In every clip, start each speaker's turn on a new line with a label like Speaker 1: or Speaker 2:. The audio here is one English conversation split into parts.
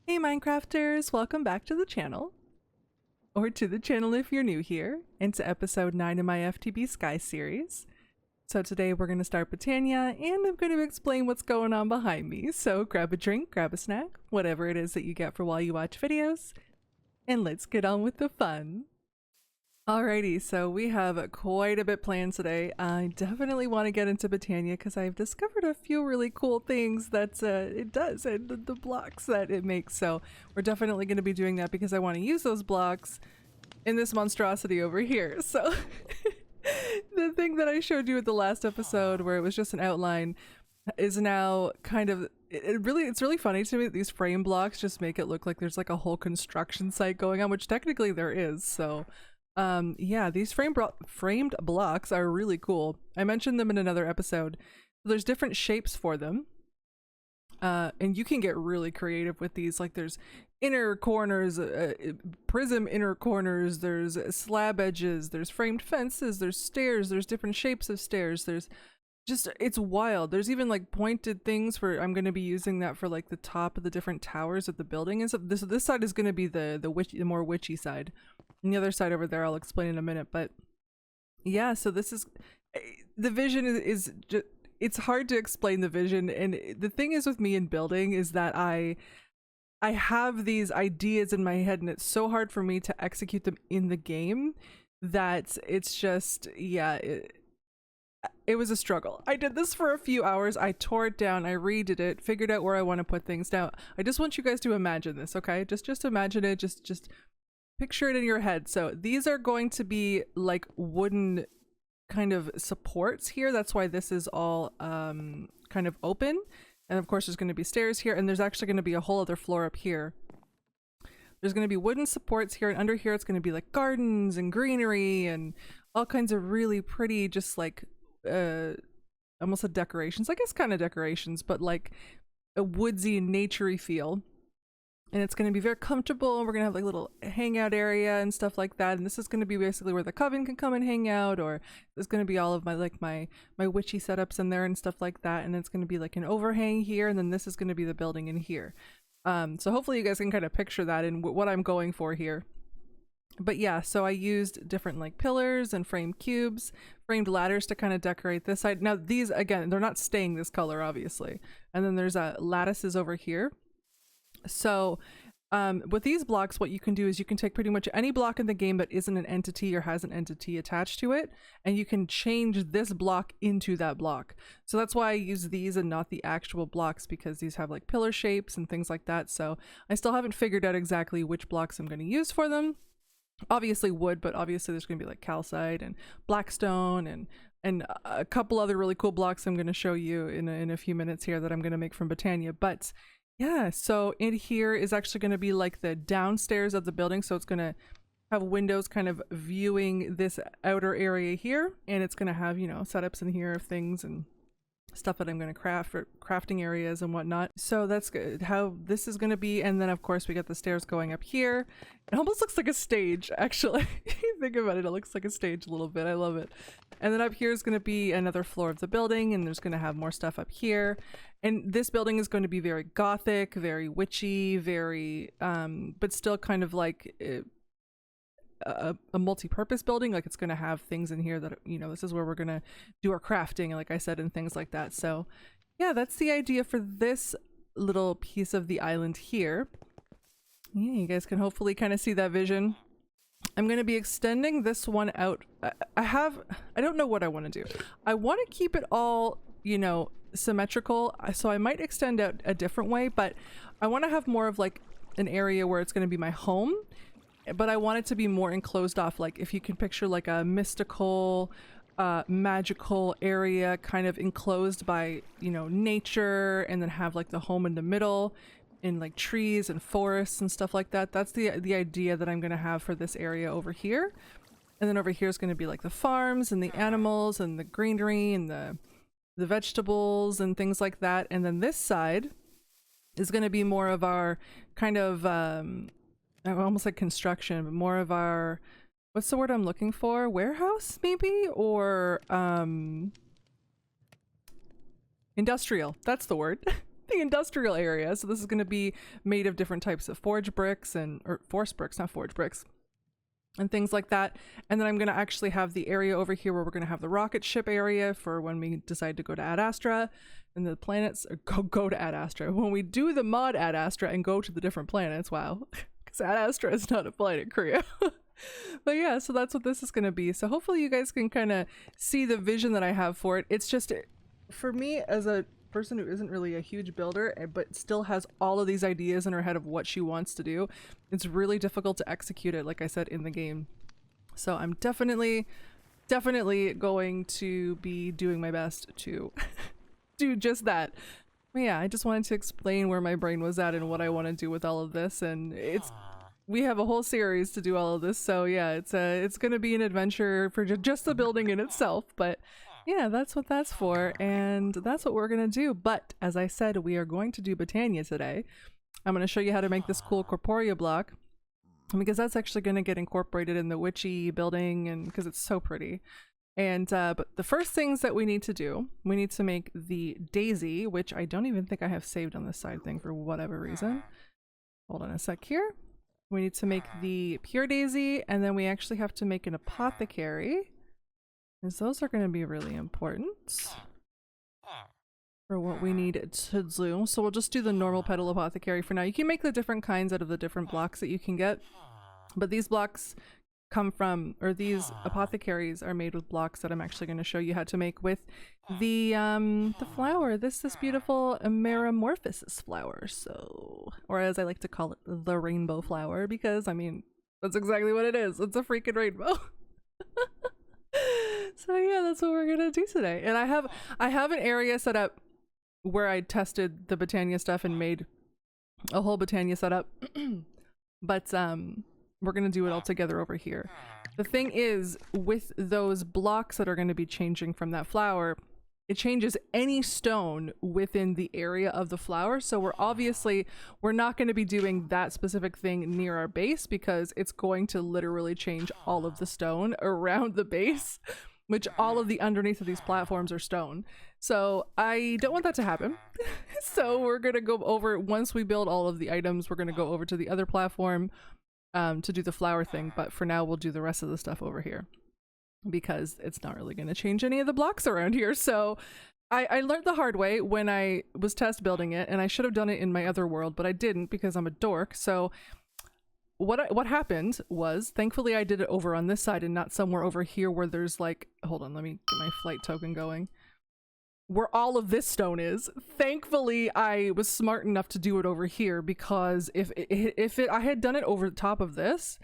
Speaker 1: Hey Minecrafters, welcome back to the channel. Or to the channel if you're new here, and to episode 9 of my FTBSkies series. So today we're going to start Botania, and I'm going to explain what's going on behind me. So grab a drink, grab a snack, whatever it is that you get for while you watch videos, and let's get on with the fun. Alrighty, so we have quite a bit planned today. I definitely want to get into Britannia because I've discovered a few really cool things that it does and the blocks that it makes. So we're definitely going to be doing that because I want to use those blocks in this monstrosity over here. So the thing that I showed you at the last episode where it was just an outline is now kind of, it's really funny to me that these frame blocks just make it look like there's like a whole construction site going on, which technically there is. So yeah, these framed blocks are really cool. I mentioned them in another episode. There's different shapes for them. And you can get really creative with these. Like there's inner corners, prism inner corners, there's slab edges, there's framed fences, there's stairs, there's different shapes of stairs. There's just, it's wild. There's even like pointed things for, I'm going to be using that for like the top of the different towers of the building. And so this side is going to be the more witchy side. And the other side over there I'll explain in a minute, but yeah, so this is the vision is just, it's hard to explain the vision. And the thing is with me in building is that I have these ideas in my head and it's so hard for me to execute them in the game that it's just, yeah, it was a struggle. I did this for a few hours. I tore it down, I redid it, figured out where I want to put things down. I just want you guys to imagine this, okay? Just imagine it, just picture it in your head. So these are going to be like wooden kind of supports here. That's why this is all kind of open. And of course there's going to be stairs here, and there's actually going to be a whole other floor up here. There's going to be wooden supports here, and under here it's going to be like gardens and greenery and all kinds of really pretty, just like almost a decorations, I guess kind of decorations, but like a woodsy, naturey feel. And it's going to be very comfortable. We're going to have like a little hangout area and stuff like that. And this is going to be basically where the coven can come and hang out, or there's going to be all of my like my witchy setups in there and stuff like that. And it's going to be like an overhang here, and then this is going to be the building in here. So hopefully you guys can kind of picture that in what I'm going for here. But yeah, so I used different like pillars and framed cubes, framed ladders to kind of decorate this side. Now these, again, they're not staying this color obviously. And then there's lattices over here. So with these blocks, what you can do is you can take pretty much any block in the game that isn't an entity or has an entity attached to it, and you can change this block into that block. So that's why I use these and not the actual blocks, because these have like pillar shapes and things like that. So I still haven't figured out exactly which blocks I'm going to use for them. Obviously wood, but obviously there's going to be like calcite and blackstone and a couple other really cool blocks I'm going to show you in a few minutes here that I'm going to make from Botania. But yeah, so in here is actually going to be like the downstairs of the building. So it's going to have windows kind of viewing this outer area here. And it's going to have, you know, setups in here of things and stuff that I'm going to craft for crafting areas and whatnot. So that's good how this is going to be. And then of course we got the stairs going up here. It almost looks like a stage, actually. You think about it, it looks like a stage a little bit. I love it. And then up here is going to be another floor of the building, and there's going to have more stuff up here. And this building is going to be very gothic, very witchy, very but still kind of like a multi-purpose building. Like it's going to have things in here that, you know, this is where we're going to do our crafting, like I said, and things like that. So yeah, that's the idea for this little piece of the island here. Yeah, you guys can hopefully kind of see that vision. I'm going to be extending this one out. I don't know what I want to do. I want to keep it all, you know, symmetrical. So I might extend out a different way, but I want to have more of like an area where it's going to be my home, but I want it to be more enclosed off. Like if you can picture like a mystical, magical area kind of enclosed by, you know, nature, and then have like the home in the middle in like trees and forests and stuff like that. That's the idea that I'm going to have for this area over here. And then over here is going to be like the farms and the animals and the greenery and the vegetables and things like that. And then this side is going to be more of our kind of almost like construction, but more of our, what's the word I'm looking for? Warehouse maybe? Or industrial. That's the word. the industrial area. So this is going to be made of different types of forge bricks or force bricks, not forge bricks, and things like that. And then I'm going to actually have the area over here where we're going to have the rocket ship area for when we decide to go to Ad Astra, and the planets go to Ad Astra. When we do the mod Ad Astra and go to the different planets, wow, because Ad Astra is not a planet, Korea. But yeah, so that's what this is going to be. So hopefully you guys can kind of see the vision that I have for it. It's just, for me as a person who isn't really a huge builder but still has all of these ideas in her head of what she wants to do, it's really difficult to execute it, like I said, in the game. So I'm definitely going to be doing my best to do just that. But yeah, I just wanted to explain where my brain was at and what I want to do with all of this, and we have a whole series to do all of this, so yeah, it's gonna be an adventure for just the building in itself. But yeah, that's what that's for, and that's what we're gonna do. But as I said, we are going to do Botania today. I'm gonna show you how to make this cool Corporea block, because that's actually gonna get incorporated in the witchy building, and because it's so pretty. And but the first things that we need to do, we need to make the daisy, which I don't even think I have saved on this side thing for whatever reason. Hold on a sec here. We need to make the pure daisy, and then we actually have to make an apothecary, because those are going to be really important for what we need to do. So we'll just do the normal petal apothecary for now. You can make the different kinds out of the different blocks that you can get, but these blocks come from, or these apothecaries are made with blocks that I'm actually going to show you how to make with the flower. This beautiful Metamorphosis flower, so, or as I like to call it, the rainbow flower, because I mean that's exactly what it is. It's a freaking rainbow. So yeah, that's what we're gonna do today. And I have an area set up where I tested the Botania stuff and made a whole Botania setup. But we're gonna do it all together over here. The thing is, with those blocks that are going to be changing from that flower, it changes any stone within the area of the flower. So we're not going to be doing that specific thing near our base, because it's going to literally change all of the stone around the base, which all of the underneath of these platforms are stone. So I don't want that to happen. So we're going to go over, once we build all of the items, we're going to go over to the other platform to do the flower thing. But for now, we'll do the rest of the stuff over here, because it's not really going to change any of the blocks around here. So I learned the hard way when I was test building it, and I should have done it in my other world, but I didn't because I'm a dork. So what happened was, thankfully I did it over on this side and not somewhere over here where there's like, hold on, let me get my flight token going, where all of this stone is. Thankfully I was smart enough to do it over here, because if I had done it over the top of this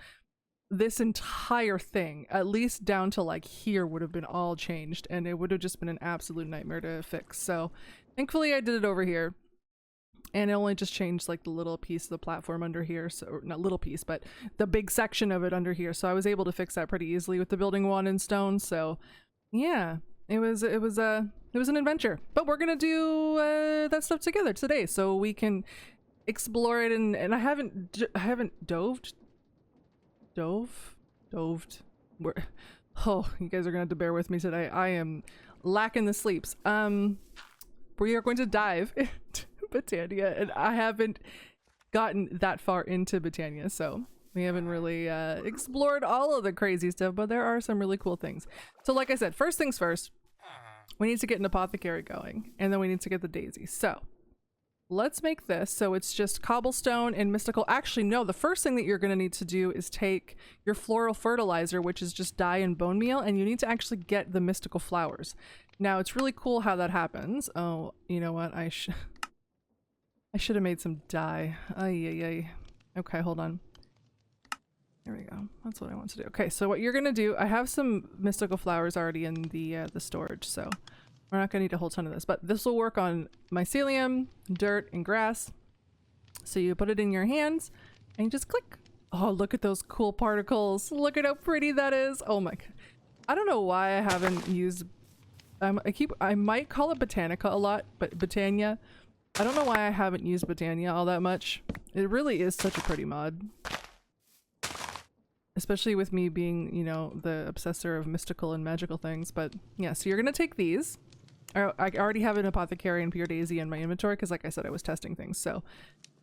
Speaker 1: entire thing, at least down to like here, would have been all changed, and it would have just been an absolute nightmare to fix. So thankfully I did it over here, and it only just changed like the little piece of the platform under here. So, or not little piece, but the big section of it under here. So I was able to fix that pretty easily with the building wand and stone. So yeah, it was an adventure. But we're gonna do that stuff together today, so we can explore it. And I haven't doved. Oh, you guys are gonna have to bear with me today. I am lacking the sleeps. We are going to dive into Botania, and I haven't gotten that far into Botania, so we haven't really explored all of the crazy stuff, but there are some really cool things. So like I said, first things first, we need to get an apothecary going, and then we need to get the daisy. So let's make this so it's just cobblestone and mystical. Actually, no, the first thing that you're going to need to do is take your floral fertilizer, which is just dye and bone meal, and you need to actually get the mystical flowers. Now, it's really cool how that happens. Oh, you know what? I should have made some dye. Ay. Okay, hold on. There we go. That's what I want to do. Okay, so what you're going to do, I have some mystical flowers already in the storage, so we're not going to need a whole ton of this, but this will work on mycelium, dirt, and grass. So you put it in your hands and you just click. Oh, look at those cool particles. Look at how pretty that is. Oh my god. I don't know why I haven't used... I might call it Botanica a lot, but Botania. I don't know why I haven't used Botania all that much. It really is such a pretty mod. Especially with me being, you know, the obsessor of mystical and magical things. But yeah, so you're going to take these. I already have an Apothecary and Pure Daisy in my inventory because, like I said, I was testing things. So,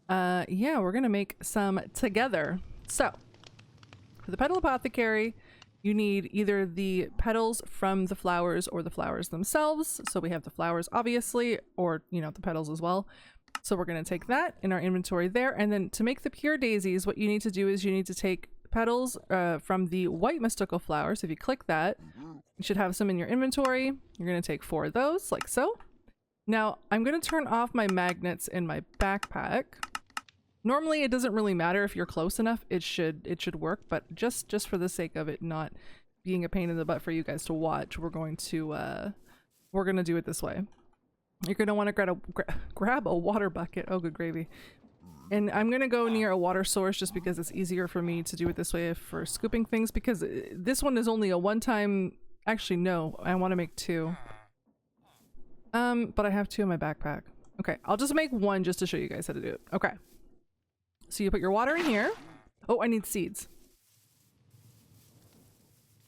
Speaker 1: yeah, we're gonna make some together. So, for the Petal Apothecary, you need either the petals from the flowers or the flowers themselves. So we have the flowers, obviously, or, you know, the petals as well. So we're going to take that in our inventory there. And then to make the Pure Daisies, what you need to do is you need to take petals from the white mystical flowers. If you click that, you should have some in your inventory. You're going to take 4 of those, like so. Now, I'm going to turn off my magnets in my backpack. Normally, it doesn't really matter if you're close enough. It should work, but just for the sake of it not being a pain in the butt for you guys to watch, we're going to do it this way. You're going to want to grab a water bucket. Oh, good gravy. And I'm going to go near a water source just because it's easier for me to do it this way for scooping things, because this one is only a one-time... Actually, no. I want to make 2. But I have 2 in my backpack. Okay, I'll just make 1 just to show you guys how to do it. Okay. So you put your water in here. Oh, I need seeds.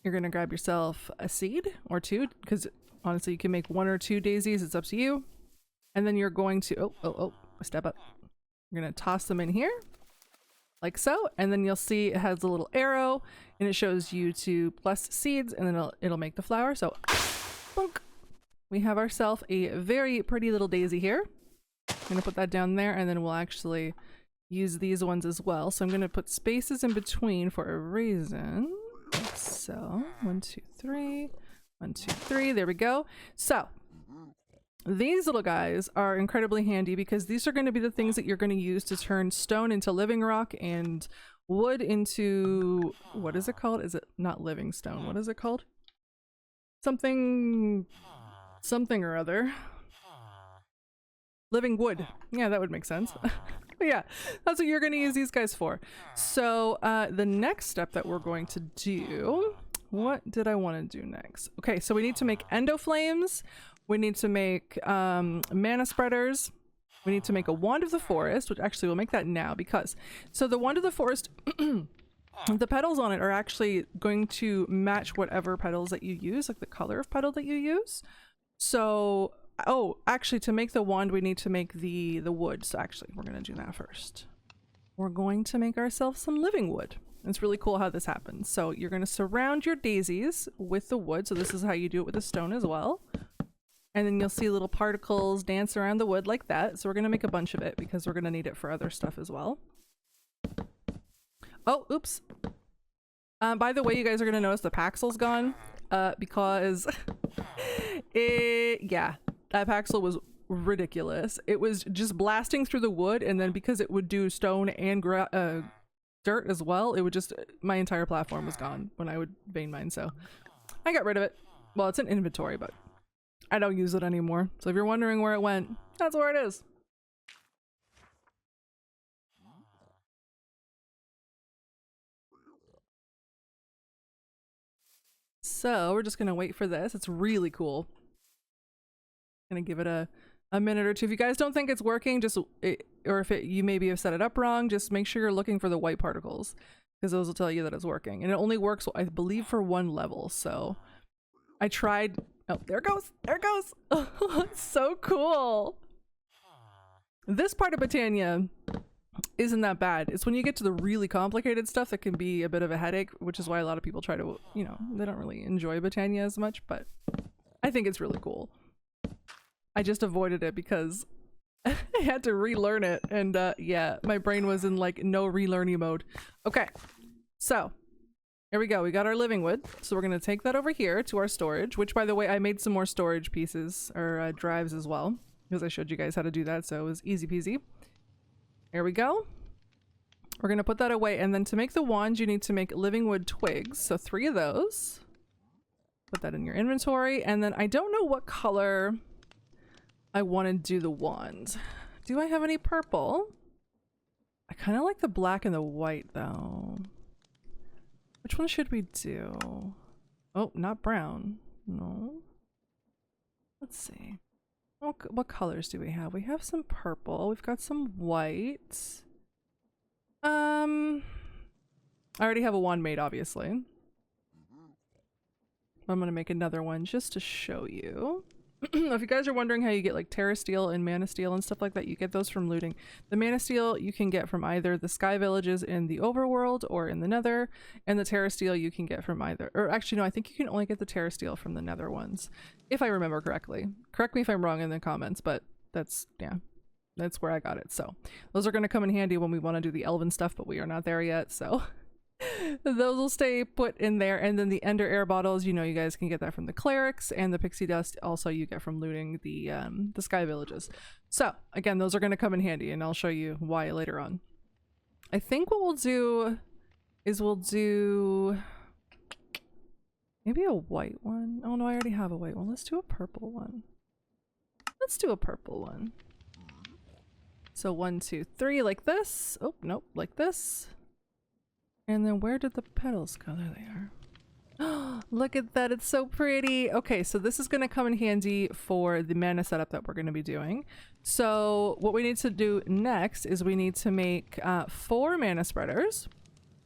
Speaker 1: You're going to grab yourself a seed or 2, because honestly, you can make 1 or 2 daisies. It's up to you. And then you're going to... Oh, step up. You're going to toss them in here, like so. And then you'll see it has a little arrow, and it shows you to plus seeds, and then it'll make the flower. So, plunk. We have ourselves a very pretty little daisy here. I'm going to put that down there, and then we'll actually use these ones as well. So I'm going to put spaces in between for a reason. Like so, 1, 2, 3, 1, 2, 3. There we go. So these little guys are incredibly handy because these are going to be the things that you're going to use to turn stone into living rock and wood into, what is it called? Is it not living stone? What is it called? Something or other. Living wood. Yeah, that would make sense. But yeah, that's what you're going to use these guys for. So the next step that we're going to do, what did I want to do next? Okay, so we need to make endo flames. We need to make mana spreaders. We need to make a wand of the forest, which actually we'll make that now because, so the wand of the forest, the petals on it are actually going to match whatever petals that you use, like the color of petal that you use. So, oh, actually to make the wand, we need to make the wood. So actually we're going to do that first. We're going to make ourselves some living wood. It's really cool how this happens. So you're going to surround your daisies with the wood. So this is how you do it with the stone as well. And then you'll see little particles dance around the wood like that. So we're going to make a bunch of it because we're going to need it for other stuff as well. Oh, oops. By the way, you guys are going to notice the Paxel's gone because yeah, that Paxel was ridiculous. It was just blasting through the wood, and then because it would do stone and dirt as well, it would just, my entire platform was gone when I would vein mine. So I got rid of it. Well, it's in inventory, but I don't use it anymore. So if you're wondering where it went, that's where it is. So we're just gonna wait for this. It's really cool. Gonna give it a minute or two. If you guys don't think it's working, or if you maybe have set it up wrong, just make sure you're looking for the white particles, because those will tell you that it's working. And it only works, I believe, for 1 level. So I tried. Oh, there it goes. There it goes. Oh, it's so cool. This part of Botania isn't that bad. It's when you get to the really complicated stuff that can be a bit of a headache, which is why a lot of people try to, you know, they don't really enjoy Botania as much, but I think it's really cool. I just avoided it because I had to relearn it, and yeah, my brain was in like no relearning mode. Okay, so here we go. We got our living wood, so we're gonna take that over here to our storage, which, by the way, I made some more storage pieces or drives as well, because I showed you guys how to do that, so it was easy peasy. Here we go. We're gonna put that away, and then to make the wand, you need to make living wood twigs, so 3 of those. Put that in your inventory, and then I don't know what color I want to do the wand. Do I have any purple? I kind of like the black and the white though. Which one should we do? Oh, not brown. No. Let's see. What colors do we have? We have some purple. We've got some white. I already have a wand made, obviously. I'm gonna make another one just to show you. If you guys are wondering how you get like Terra Steel and Mana Steel and stuff like that, you get those from looting. The Mana Steel you can get from either the Sky Villages in the Overworld or in the Nether, and the Terra Steel you can get from either, or actually no, I think you can only get the Terra Steel from the Nether ones, if I remember correctly. Correct me if I'm wrong in the comments, but that's, yeah, that's where I got it. So those are going to come in handy when we want to do the Elven stuff, but we are not there yet, so those will stay put in there. And then the Ender Air bottles, you know, you guys can get that from the clerics, and the pixie dust also you get from looting the Sky Villages. So again, those are going to come in handy, and I'll show you why later on. I think what we'll do is we'll do maybe a white one. Oh no, I already have a white one. Let's do a purple one. Let's do a purple one. So 1, 2, 3 like this. Oh nope, like this. And then where did the petals go? There they are. Oh, look at that. It's so pretty. Okay, so this is going to come in handy for the mana setup that we're going to be doing. So what we need to do next is we need to make 4 mana spreaders.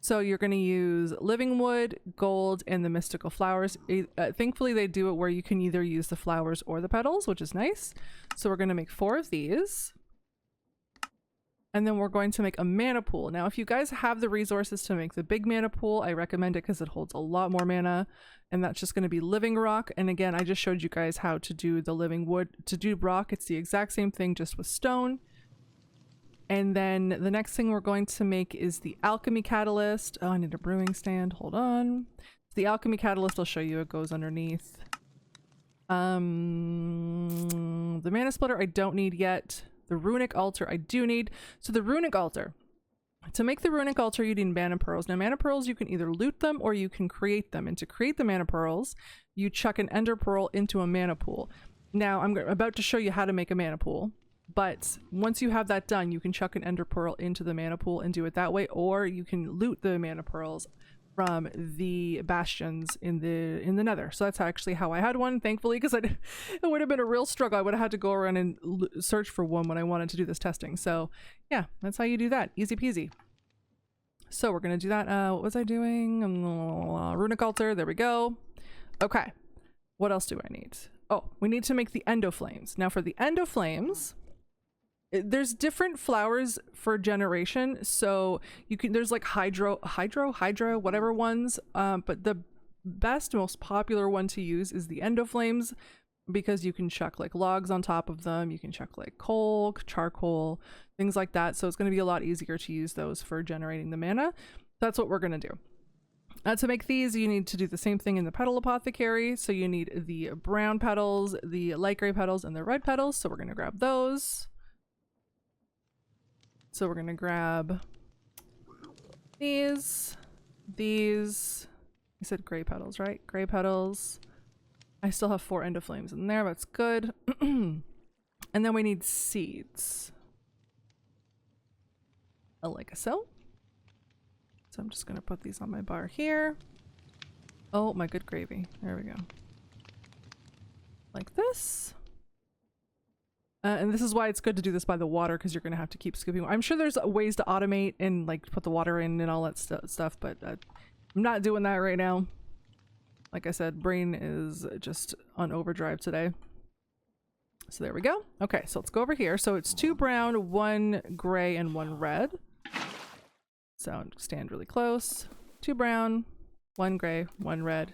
Speaker 1: So you're going to use living wood, gold, and the mystical flowers. Thankfully, they do it where you can either use the flowers or the petals, which is nice. So we're going to make 4 of these. And then we're going to make a mana pool. Now, if you guys have the resources to make the big mana pool, I recommend it because it holds a lot more mana. And that's just going to be living rock. And again, I just showed you guys how to do the living wood. To do rock, it's the exact same thing, just with stone. And then the next thing we're going to make is the alchemy catalyst. Oh, I need a brewing stand. Hold on. The alchemy catalyst, I'll show you. It goes underneath. The mana splitter I don't need yet. The runic altar I do need. So the runic altar. To make the runic altar, you need mana pearls. Now, mana pearls, you can either loot them or you can create them. And to create the mana pearls, you chuck an ender pearl into a mana pool. Now, I'm about to show you how to make a mana pool. But once you have that done, you can chuck an ender pearl into the mana pool and do it that way, or you can loot the mana pearls from the bastions in the nether. So that's actually how I had one, thankfully, because it would have been a real struggle. I would have had to go around and search for one when I wanted to do this testing. So yeah, that's how you do that. Easy peasy. So we're gonna do that. What was I doing? Runic altar, there we go. Okay, what else do I need? Oh, we need to make the endo flames. Now for the endo flames, there's different flowers for generation, so you can, there's like hydro, whatever ones, but the best, most popular one to use is the endo flames, because you can chuck like logs on top of them, you can chuck like coal, charcoal, things like that, so it's going to be a lot easier to use those for generating the mana. That's what we're going to do. To make these, you need to do the same thing in the petal apothecary. So you need the brown petals, the light gray petals, and the red petals, so we're going to grab those. So we're going to grab these, I said gray petals, right? Gray petals. I still have 4 endo flames in there, that's good. And then we need seeds. Like so. So I'm just going to put these on my bar here. Oh, my good gravy. There we go. Like this. And this is why it's good to do this by the water, because you're going to have to keep scooping. I'm sure there's ways to automate and like put the water in and all that stuff, but I'm not doing that right now. Like I said, brain is just on overdrive today. So there we go. Okay, so let's go over here. So it's 2 brown, 1 gray, and 1 red. So stand really close. 2 brown, 1 gray, 1 red,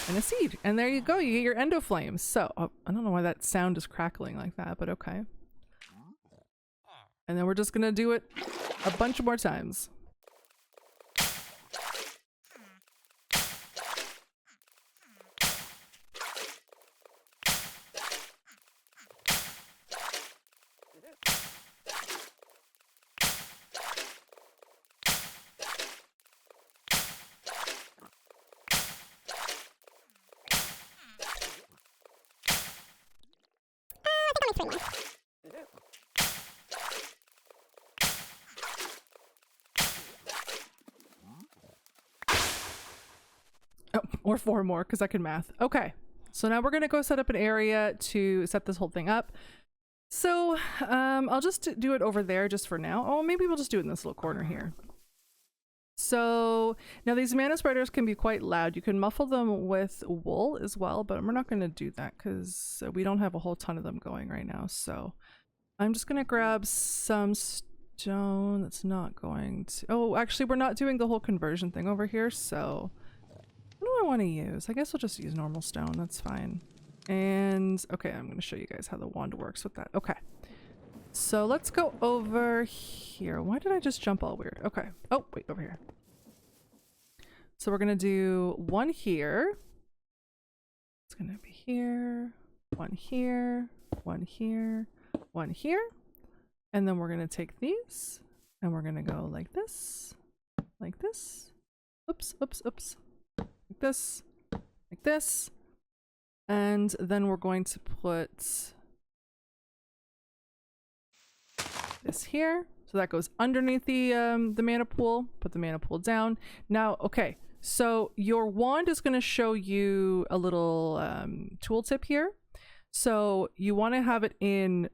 Speaker 1: and a seed. And there you go. You get your endo flames. So I don't know why that sound is crackling like that, but okay. And then we're just gonna do it a bunch more times. Oh, or 4 more, because I can math. Okay, so now we're gonna go set up an area to set this whole thing up. So I'll just do it over there just for now. Oh, maybe we'll just do it in this little corner here. So now these mana spreaders can be quite loud. You can muffle them with wool as well, but we're not going to do that because we don't have a whole ton of them going right now. So I'm just going to grab some stone that's not going to... Oh, actually, we're not doing the whole conversion thing over here, so what do I want to use? I guess we'll just use normal stone. That's fine. And okay, I'm going to show you guys how the wand works with that. Okay. So let's go over here. Why did I just jump all weird? Okay. Oh, wait, over here. So we're going to do one here. It's going to be here, one here, one here, one here. And then we're going to take these and we're going to go like this, oops, oops, oops, like this. And then we're going to put this here, so that goes underneath the mana pool. Put the mana pool down. Now, okay, so your wand is going to show you a little tooltip here. So you want to have it in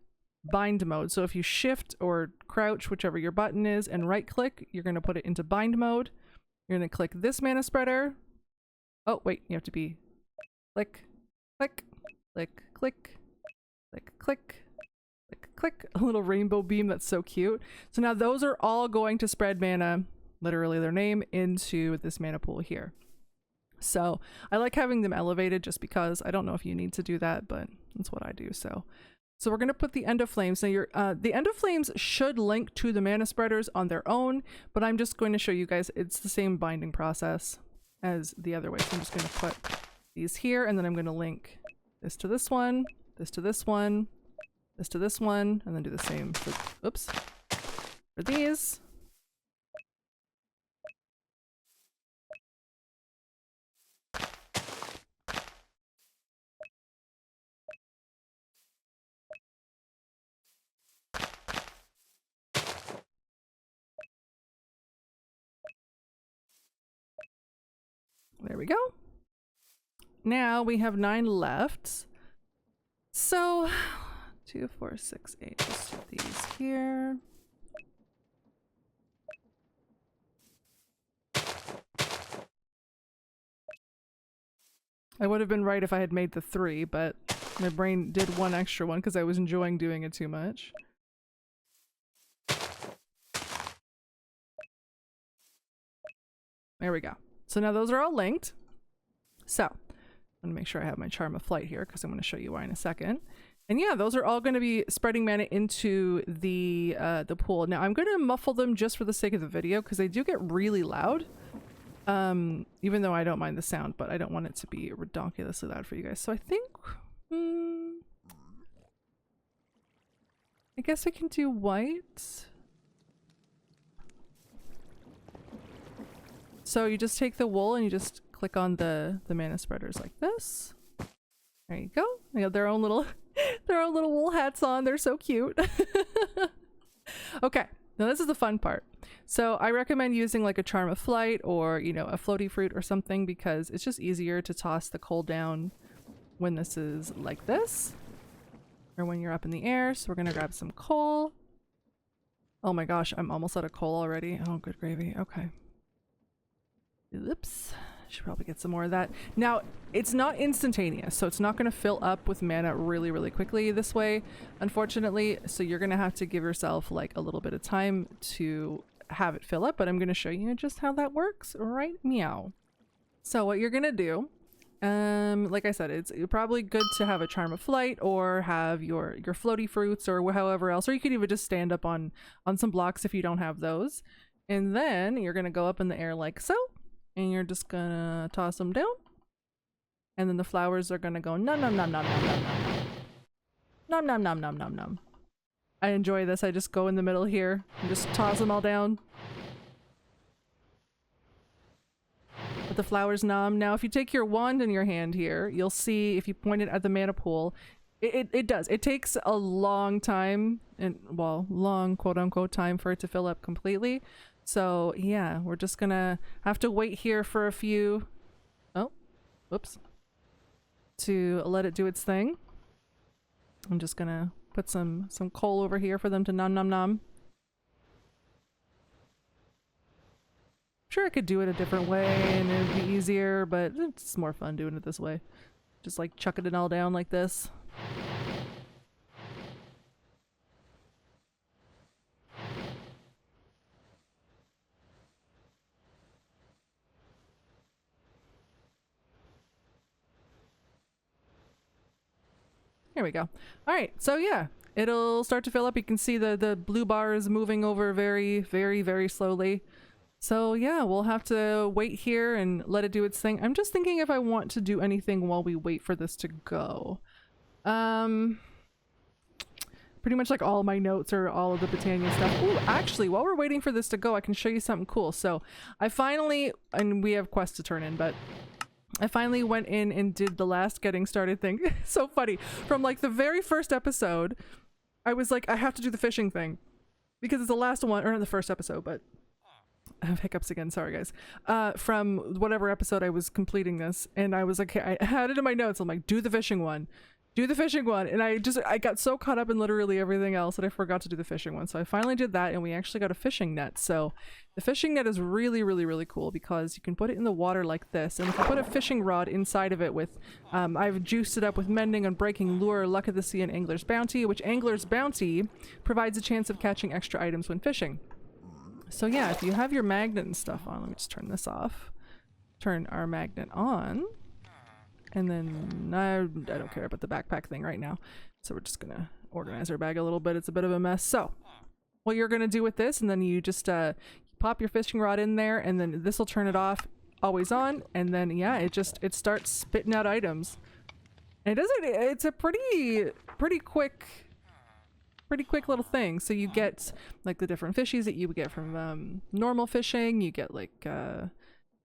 Speaker 1: bind mode. So if you shift or crouch, whichever your button is, and right click, you're going to put it into bind mode. You're going to click this mana spreader. Oh wait, you have to be click, click, click, click, click, click. Click, a little rainbow beam. That's so cute. So now those are all going to spread mana, literally their name, into this mana pool here. So I like having them elevated just because I don't know if you need to do that, but that's what I do. So we're going to put the Endo Flames. Now the Endo Flames should link to the mana spreaders on their own, but I'm just going to show you guys it's the same binding process as the other way. So I'm just going to put these here, and then I'm going to link this to this one, this to this one, this to this one, and then do the same for, oops, for these. There we go. Now we have 9 left. So 2, 4, 6, 8. Just put these here. I would have been right if I had made the 3, but my brain did one extra one because I was enjoying doing it too much. There we go. So now those are all linked. So I'm going to make sure I have my Charm of Flight here because I'm going to show you why in a second. And yeah, those are all going to be spreading mana into the pool. Now I'm going to muffle them just for the sake of the video because they do get really loud. Even though I don't mind the sound, but I don't want it to be ridiculously loud for you guys. So I think, I guess I can do white. So you just take the wool and you just click on the mana spreaders like this. There you go. They have their own little wool hats on. They're so cute. Okay, now this is the fun part. So I recommend using like a Charm of Flight or, you know, a floaty fruit or something because it's just easier to toss the coal down when this is like this or when you're up in the air. So we're gonna grab some coal. Oh my gosh, I'm almost out of coal already. Oh, good gravy. Okay. Oops. Should probably get some more of that. Now, it's not instantaneous, so it's not going to fill up with mana really, really quickly this way, unfortunately. So you're going to have to give yourself like a little bit of time to have it fill up, but I'm going to show you just how that works right meow. So what you're going to do, like I said, it's probably good to have a Charm of Flight or have your floaty fruits or however else, or you could even just stand up on some blocks if you don't have those. And then you're going to go up in the air like so. And you're just gonna toss them down. And then the flowers are gonna go nom nom nom nom nom nom nom. Nom nom nom nom nom nom. I enjoy this. I just go in the middle here and just toss them all down. But the flowers nom. Now if you take your wand in your hand here, you'll see if you point it at the mana pool, it does. It takes a long time, and well, long quote unquote time for it to fill up completely. So yeah, we're just gonna have to wait here for a few, oh, whoops, to let it do its thing. I'm just gonna put some coal over here for them to nom nom nom. Sure, I could do it a different way and it'd be easier, but it's more fun doing it this way. Just like chucking it all down like this. Here we go. All right, so yeah, it'll start to fill up. You can see the blue bar is moving over very, very, very slowly. So yeah, we'll have to wait here and let it do its thing. I'm just thinking if I want to do anything while we wait for this to go. Pretty much like all my notes are all of the Botania stuff. Ooh, actually, while we're waiting for this to go, I can show you something cool. So I finally, and we have quests to turn in, but I finally went in and did the last getting started thing. So funny. From like the very first episode, I was like, I have to do the fishing thing because it's the last one, or in the first episode, but I have hiccups again. Sorry, guys. From whatever episode I was completing this, and I was like, I had it in my notes. I'm like, do the fishing one. Do the fishing one. And I got so caught up in literally everything else that I forgot to do the fishing one. So I finally did that, and we actually got a fishing net. So the fishing net is really, really, really cool because you can put it in the water like this. And if you put a fishing rod inside of it with, I've juiced it up with mending, unbreaking, lure, luck of the sea, and angler's bounty, which angler's bounty provides a chance of catching extra items when fishing. So yeah, if you have your magnet and stuff on, let me just turn this off. Turn our magnet on. And then I don't care about the backpack thing right now. So we're just gonna organize our bag a little bit. It's a bit of a mess. So what you're gonna do with this, and then you just pop your fishing rod in there, and then this will turn it off, always on, and then yeah, it starts spitting out items. And it's a pretty quick little thing. So you get like the different fishies that you would get from normal fishing. You get like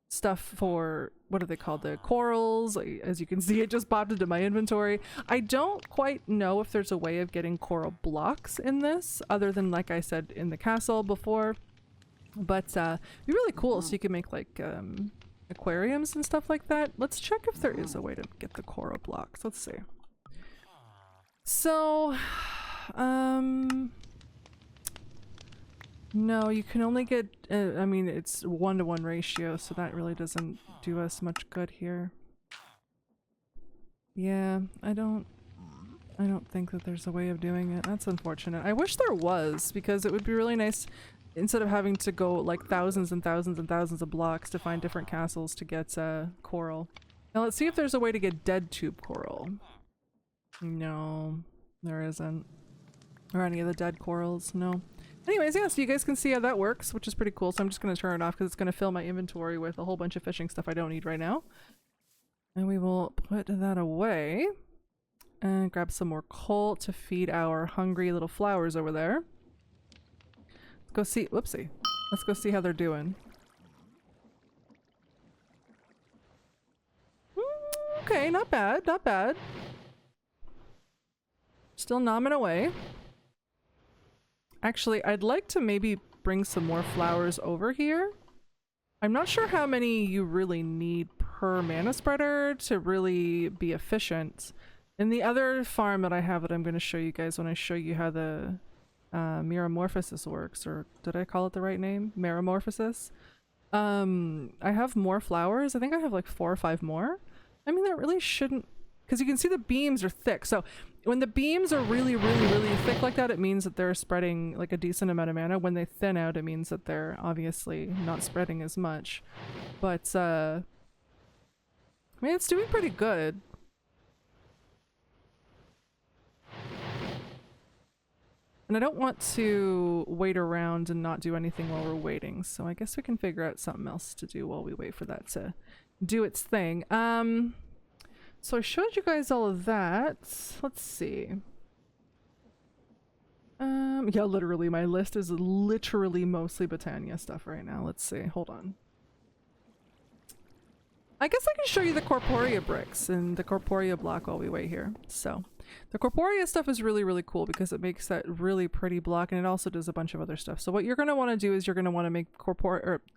Speaker 1: stuff for, what are they called, the corals. As you can see, it just popped into my inventory. I don't quite know if there's a way of getting coral blocks in this other than, like I said, in the castle before, but it'd be really cool. So you can make like aquariums and stuff like that. Let's check if there is a way to get the coral blocks. Let's see. So no, you can only get, I mean, it's 1-to-1 ratio, so that really doesn't do us much good here. Yeah, I don't think that there's a way of doing it. That's unfortunate. I wish there was, because it would be really nice, instead of having to go like thousands and thousands and thousands of blocks to find different castles to get coral. Now let's see if there's a way to get dead tube coral. No, there isn't. Or any of the dead corals, no. Anyways, yeah, so you guys can see how that works, which is pretty cool. So I'm just going to turn it off because it's going to fill my inventory with a whole bunch of fishing stuff I don't need right now. And we will put that away and grab some more coal to feed our hungry little flowers over there. Let's go see, whoopsie. Let's go see how they're doing. Okay, not bad, not bad. Still nomming away. Actually, I'd like to maybe bring some more flowers over here. I'm not sure how many you really need per mana spreader to really be efficient. In the other farm that I have that I'm going to show you guys when I show you how the Metamorphosis works, or did I call it the right name? Metamorphosis. I have more flowers. I think I have like 4 or 5 more. I mean, that really shouldn't, because you can see the beams are thick. So when the beams are really, really, really thick like that, it means that they're spreading like a decent amount of mana. When they thin out, it means that they're obviously not spreading as much. But, I mean, it's doing pretty good. And I don't want to wait around and not do anything while we're waiting. So I guess we can figure out something else to do while we wait for that to do its thing. So I showed you guys all of that. Let's see. Yeah, literally, my list is literally mostly Botania stuff right now. Let's see. Hold on. I guess I can show you the Corporea bricks and the Corporea block while we wait here. So the Corporea stuff is really, really cool because it makes that really pretty block, and it also does a bunch of other stuff. So what you're going to want to do is you're going to want to make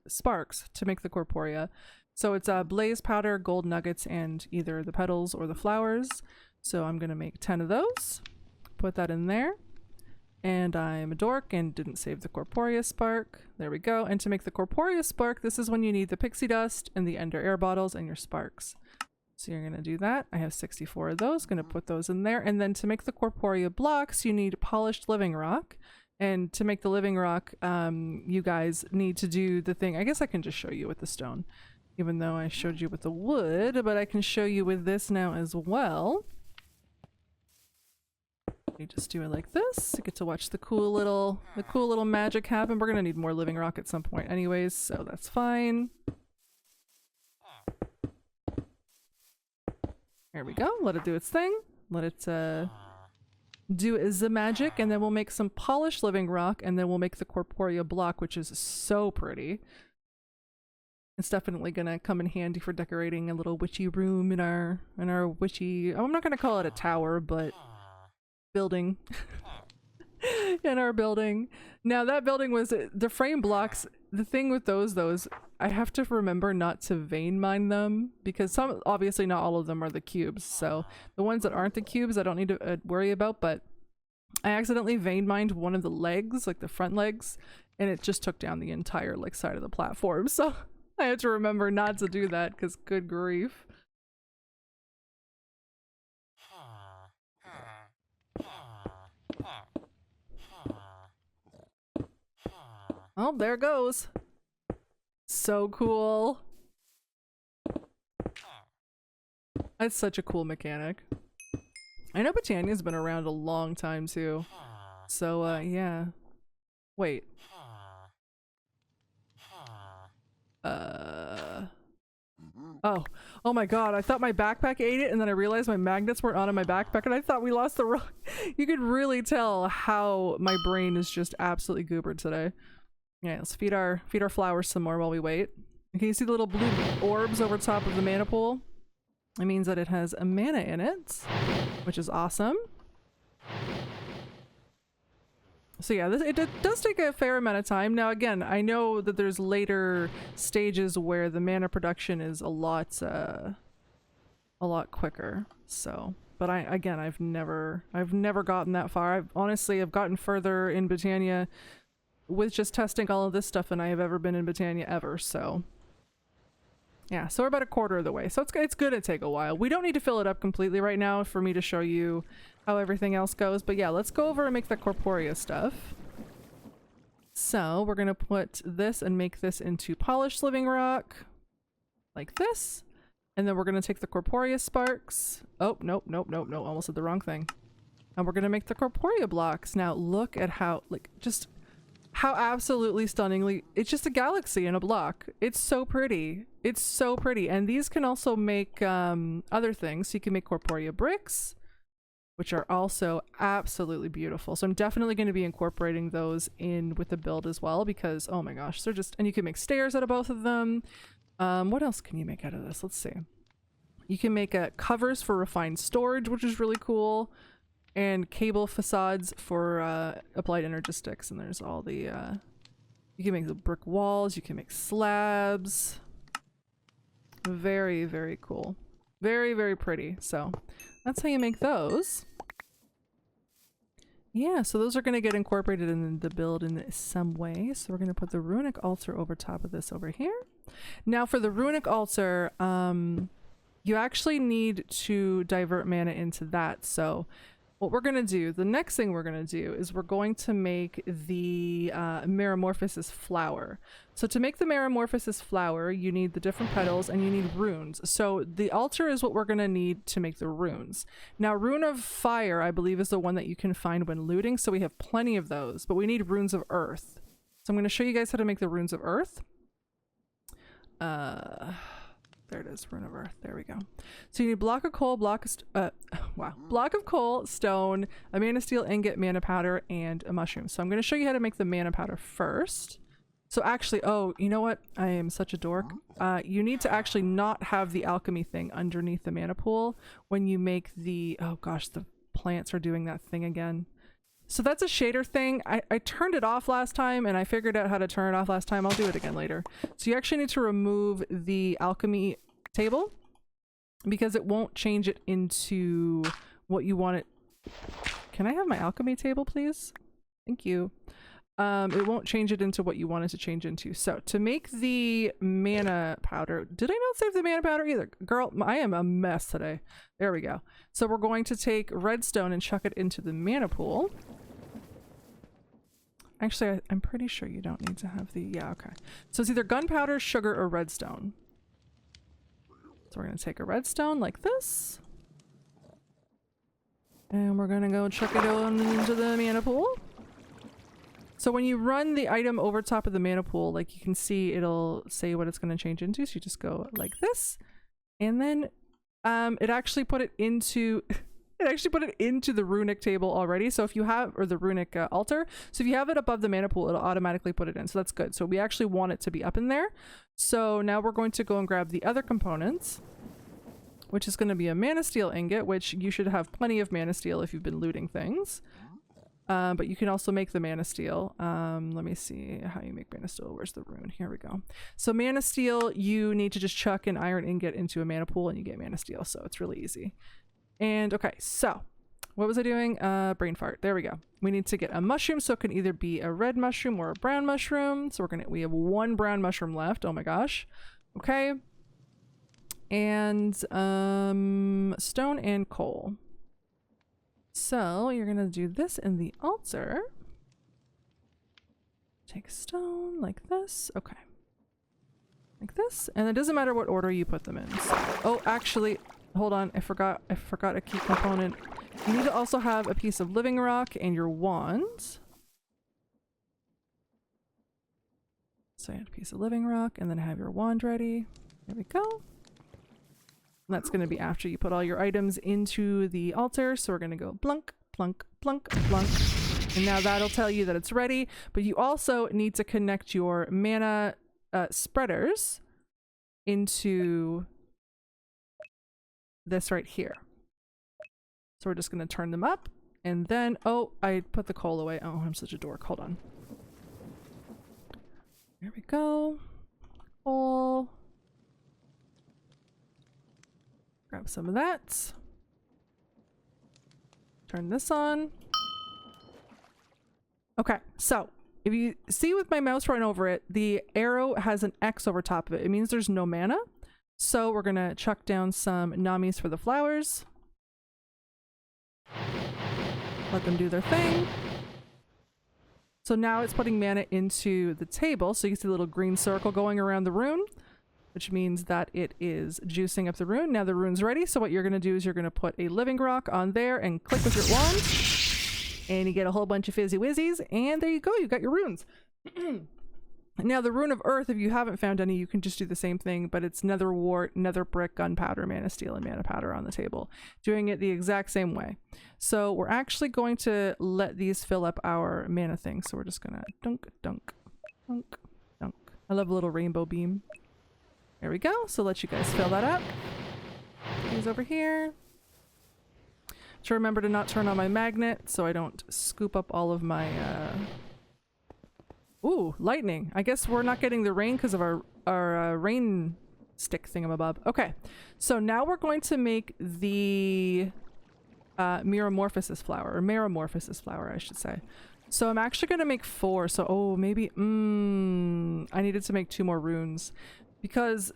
Speaker 1: sparks to make the Corporea. So it's blaze powder, gold nuggets, and either the petals or the flowers. So I'm going to make 10 of those, put that in there. and I'm a dork and didn't save the Corporea Spark. There we go. And to make the Corporea Spark, this is when you need the pixie dust and the ender air bottles and your sparks. So you're gonna do that. I have 64 of those, gonna put those in there. And then to make the Corporea Blocks, you need polished living rock. And to make the living rock, you guys need to do the thing. I guess I can just show you with the stone, even though I showed you with the wood, but I can show you with this now as well. You just do it like this. You get to watch the cool little magic happen. We're gonna need more living rock at some point anyways, so that's fine. There we go. Let it do its thing. Let it do the magic, and then we'll make some polished living rock, and then we'll make the Corporea block, which is so pretty. It's definitely gonna come in handy for decorating a little witchy room in our witchy, I'm not gonna call it a tower, but building. In our building. Now that building was the frame blocks. The thing with those I have to remember not to vein mine them, because some, obviously not all of them are the cubes, so the ones that aren't the cubes I don't need to worry about, but I accidentally vein mined one of the legs, like the front legs, and it just took down the entire like side of the platform, so I had to remember not to do that, because good grief. Oh, there it goes. So cool. That's such a cool mechanic. I know Botania's been around a long time too. So, yeah. Wait. Oh my god, I thought my backpack ate it, and then I realized my magnets weren't on in my backpack, and I thought we lost the rock. You could really tell how my brain is just absolutely goobered today. Yeah, let's feed our flowers some more while we wait. Can you see the little blue orbs over top of the mana pool? It means that it has a mana in it, which is awesome. So yeah, it does take a fair amount of time. Now again, I know that there's later stages where the mana production is a lot quicker. So, but I've never gotten that far. I've gotten further in Britannia with just testing all of this stuff than I have ever been in Botania ever, so yeah, so we're about a quarter of the way, so it's gonna take a while. We don't need to fill it up completely right now for me to show you how everything else goes, but yeah, let's go over and make the Corporea stuff. So we're gonna put this and make this into polished living rock like this, and then we're gonna take the Corporea Sparks. Oh, nope, almost did the wrong thing. And we're gonna make the Corporea Blocks. Now look at how, like, just how absolutely stunningly, it's just a galaxy in a block. It's so pretty. It's so pretty. And these can also make other things. So you can make Corporea bricks, which are also absolutely beautiful. So I'm definitely going to be incorporating those in with the build as well, because oh my gosh, they're just, and you can make stairs out of both of them. What else can you make out of this? Let's see. You can make covers for refined storage, which is really cool. And cable facades for applied energistics, and there's all the you can make the brick walls, you can make slabs. Very, very cool. Very, very pretty. So that's how you make those. Yeah, so those are going to get incorporated in the build in some way. So we're going to put the runic altar over top of this over here. Now for the runic altar, you actually need to divert mana into that. So what we're going to do, the next thing we're going to do is we're going to make the Metamorphosis flower. So to make the Metamorphosis flower, you need the different petals and you need runes. So the altar is what we're going to need to make the runes. Now, Rune of Fire, I believe, is the one that you can find when looting. So we have plenty of those, but we need runes of Earth. So I'm going to show you guys how to make the runes of Earth. There it is, Rune of Earth. There we go. So you need block of coal, block of coal, stone, a mana steel ingot, mana powder, and a mushroom. So I'm going to show you how to make the mana powder first. So actually, oh, you know what? I am such a dork. You need to actually not have the alchemy thing underneath the mana pool when you make the, oh gosh, the plants are doing that thing again. So that's a shader thing. I turned it off last time and I figured out how to turn it off last time. I'll do it again later. So you actually need to remove the alchemy table because it won't change it into what you want it. Can I have my alchemy table, please? Thank you. It won't change it into what you want it to change into. So to make the mana powder, did I not save the mana powder either? Girl, I am a mess today. There we go. So we're going to take redstone and chuck it into the mana pool. Actually, I'm pretty sure you don't need to have the, yeah, okay. So it's either gunpowder, sugar, or redstone. So we're gonna take a redstone like this. And we're gonna go chuck it on into the mana pool. So when you run the item over top of the mana pool, like you can see, it'll say what it's going to change into. So you just go like this, and then it actually put it into the runic table already. So if you have, or the runic altar, so if you have it above the mana pool, it'll automatically put it in. So that's good. So we actually want it to be up in there. So now we're going to go and grab the other components, which is going to be a mana steel ingot, which you should have plenty of mana steel if you've been looting things. But you can also make the mana steel. Let me see how you make mana steel. Where's the rune? Here we go. So mana steel, you need to just chuck an iron ingot into a mana pool and you get mana steel. So it's really easy. And okay, so what was I doing? Brain fart. There we go. We need to get a mushroom. So it can either be a red mushroom or a brown mushroom. So we have one brown mushroom left. Oh my gosh. Okay. And stone and coal. So you're gonna do this in the altar. Take stone like this. Okay. Like this. And it doesn't matter what order you put them in. So, oh, actually, hold on. I forgot a key component. You need to also have a piece of living rock and your wand. So you have a piece of living rock and then have your wand ready. There we go. And that's going to be after you put all your items into the altar. So we're going to go blunk, plunk, plunk, plunk. And now that'll tell you that it's ready. But you also need to connect your mana spreaders into this right here. So we're just going to turn them up. And then, oh, I put the coal away. Oh, I'm such a dork. Hold on. There we go. Coal. Grab some of that. Turn this on. Okay, so if you see with my mouse right over it, the arrow has an X over top of it. It means there's no mana. So we're gonna chuck down some namis for the flowers. Let them do their thing. So now it's putting mana into the table. So you see a little green circle going around the rune, which means that it is juicing up the rune. Now the rune's ready. So what you're going to do is you're going to put a living rock on there and click with your wand. And you get a whole bunch of fizzy wizzies. And there you go. You got your runes. Now the rune of earth, if you haven't found any, you can just do the same thing. But it's nether wart, nether brick, gunpowder, mana steel, and mana powder on the table. Doing it the exact same way. So we're actually going to let these fill up our mana thing. So we're just going to dunk, dunk, dunk, dunk. I love a little rainbow beam. There we go. So let you guys fill that up. These over here. To remember to not turn on my magnet so I don't scoop up all of my Ooh, lightning. I guess we're not getting the rain because of our rain stick thingamabob. Okay. So now we're going to make the Metamorphosis flower, or Metamorphosis flower, I should say. So I'm actually going to make 4. So, oh, maybe, I needed to make 2 more runes. Because,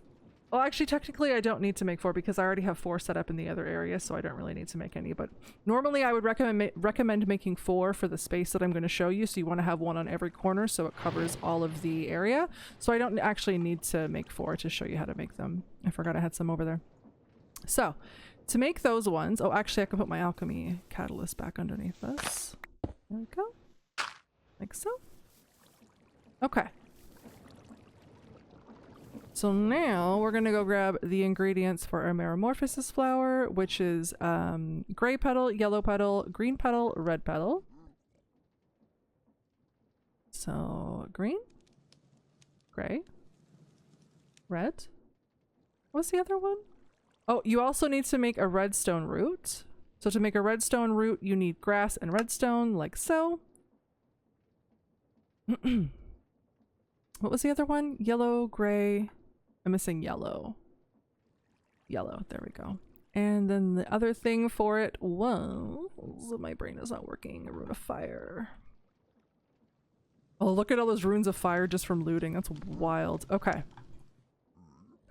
Speaker 1: well, actually, technically, I don't need to make 4 because I already have 4 set up in the other area, so I don't really need to make any. But normally, I would recommend making 4 for the space that I'm going to show you. So you want to have 1 on every corner so it covers all of the area. So I don't actually need to make 4 to show you how to make them. I forgot I had some over there. So, to make those ones... Oh, actually, I can put my alchemy catalyst back underneath this. There we go. Like so. Okay. So now we're going to go grab the ingredients for our Metamorphosis flower, which is gray petal, yellow petal, green petal, red petal. So green, gray, red. What's the other one? Oh, you also need to make a redstone root. So to make a redstone root, you need grass and redstone, like so. What was the other one? Yellow, gray. I'm missing yellow. Yellow, there we go. And then the other thing for it was... My brain is not working. A rune of fire. Oh, look at all those runes of fire just from looting. That's wild. Okay.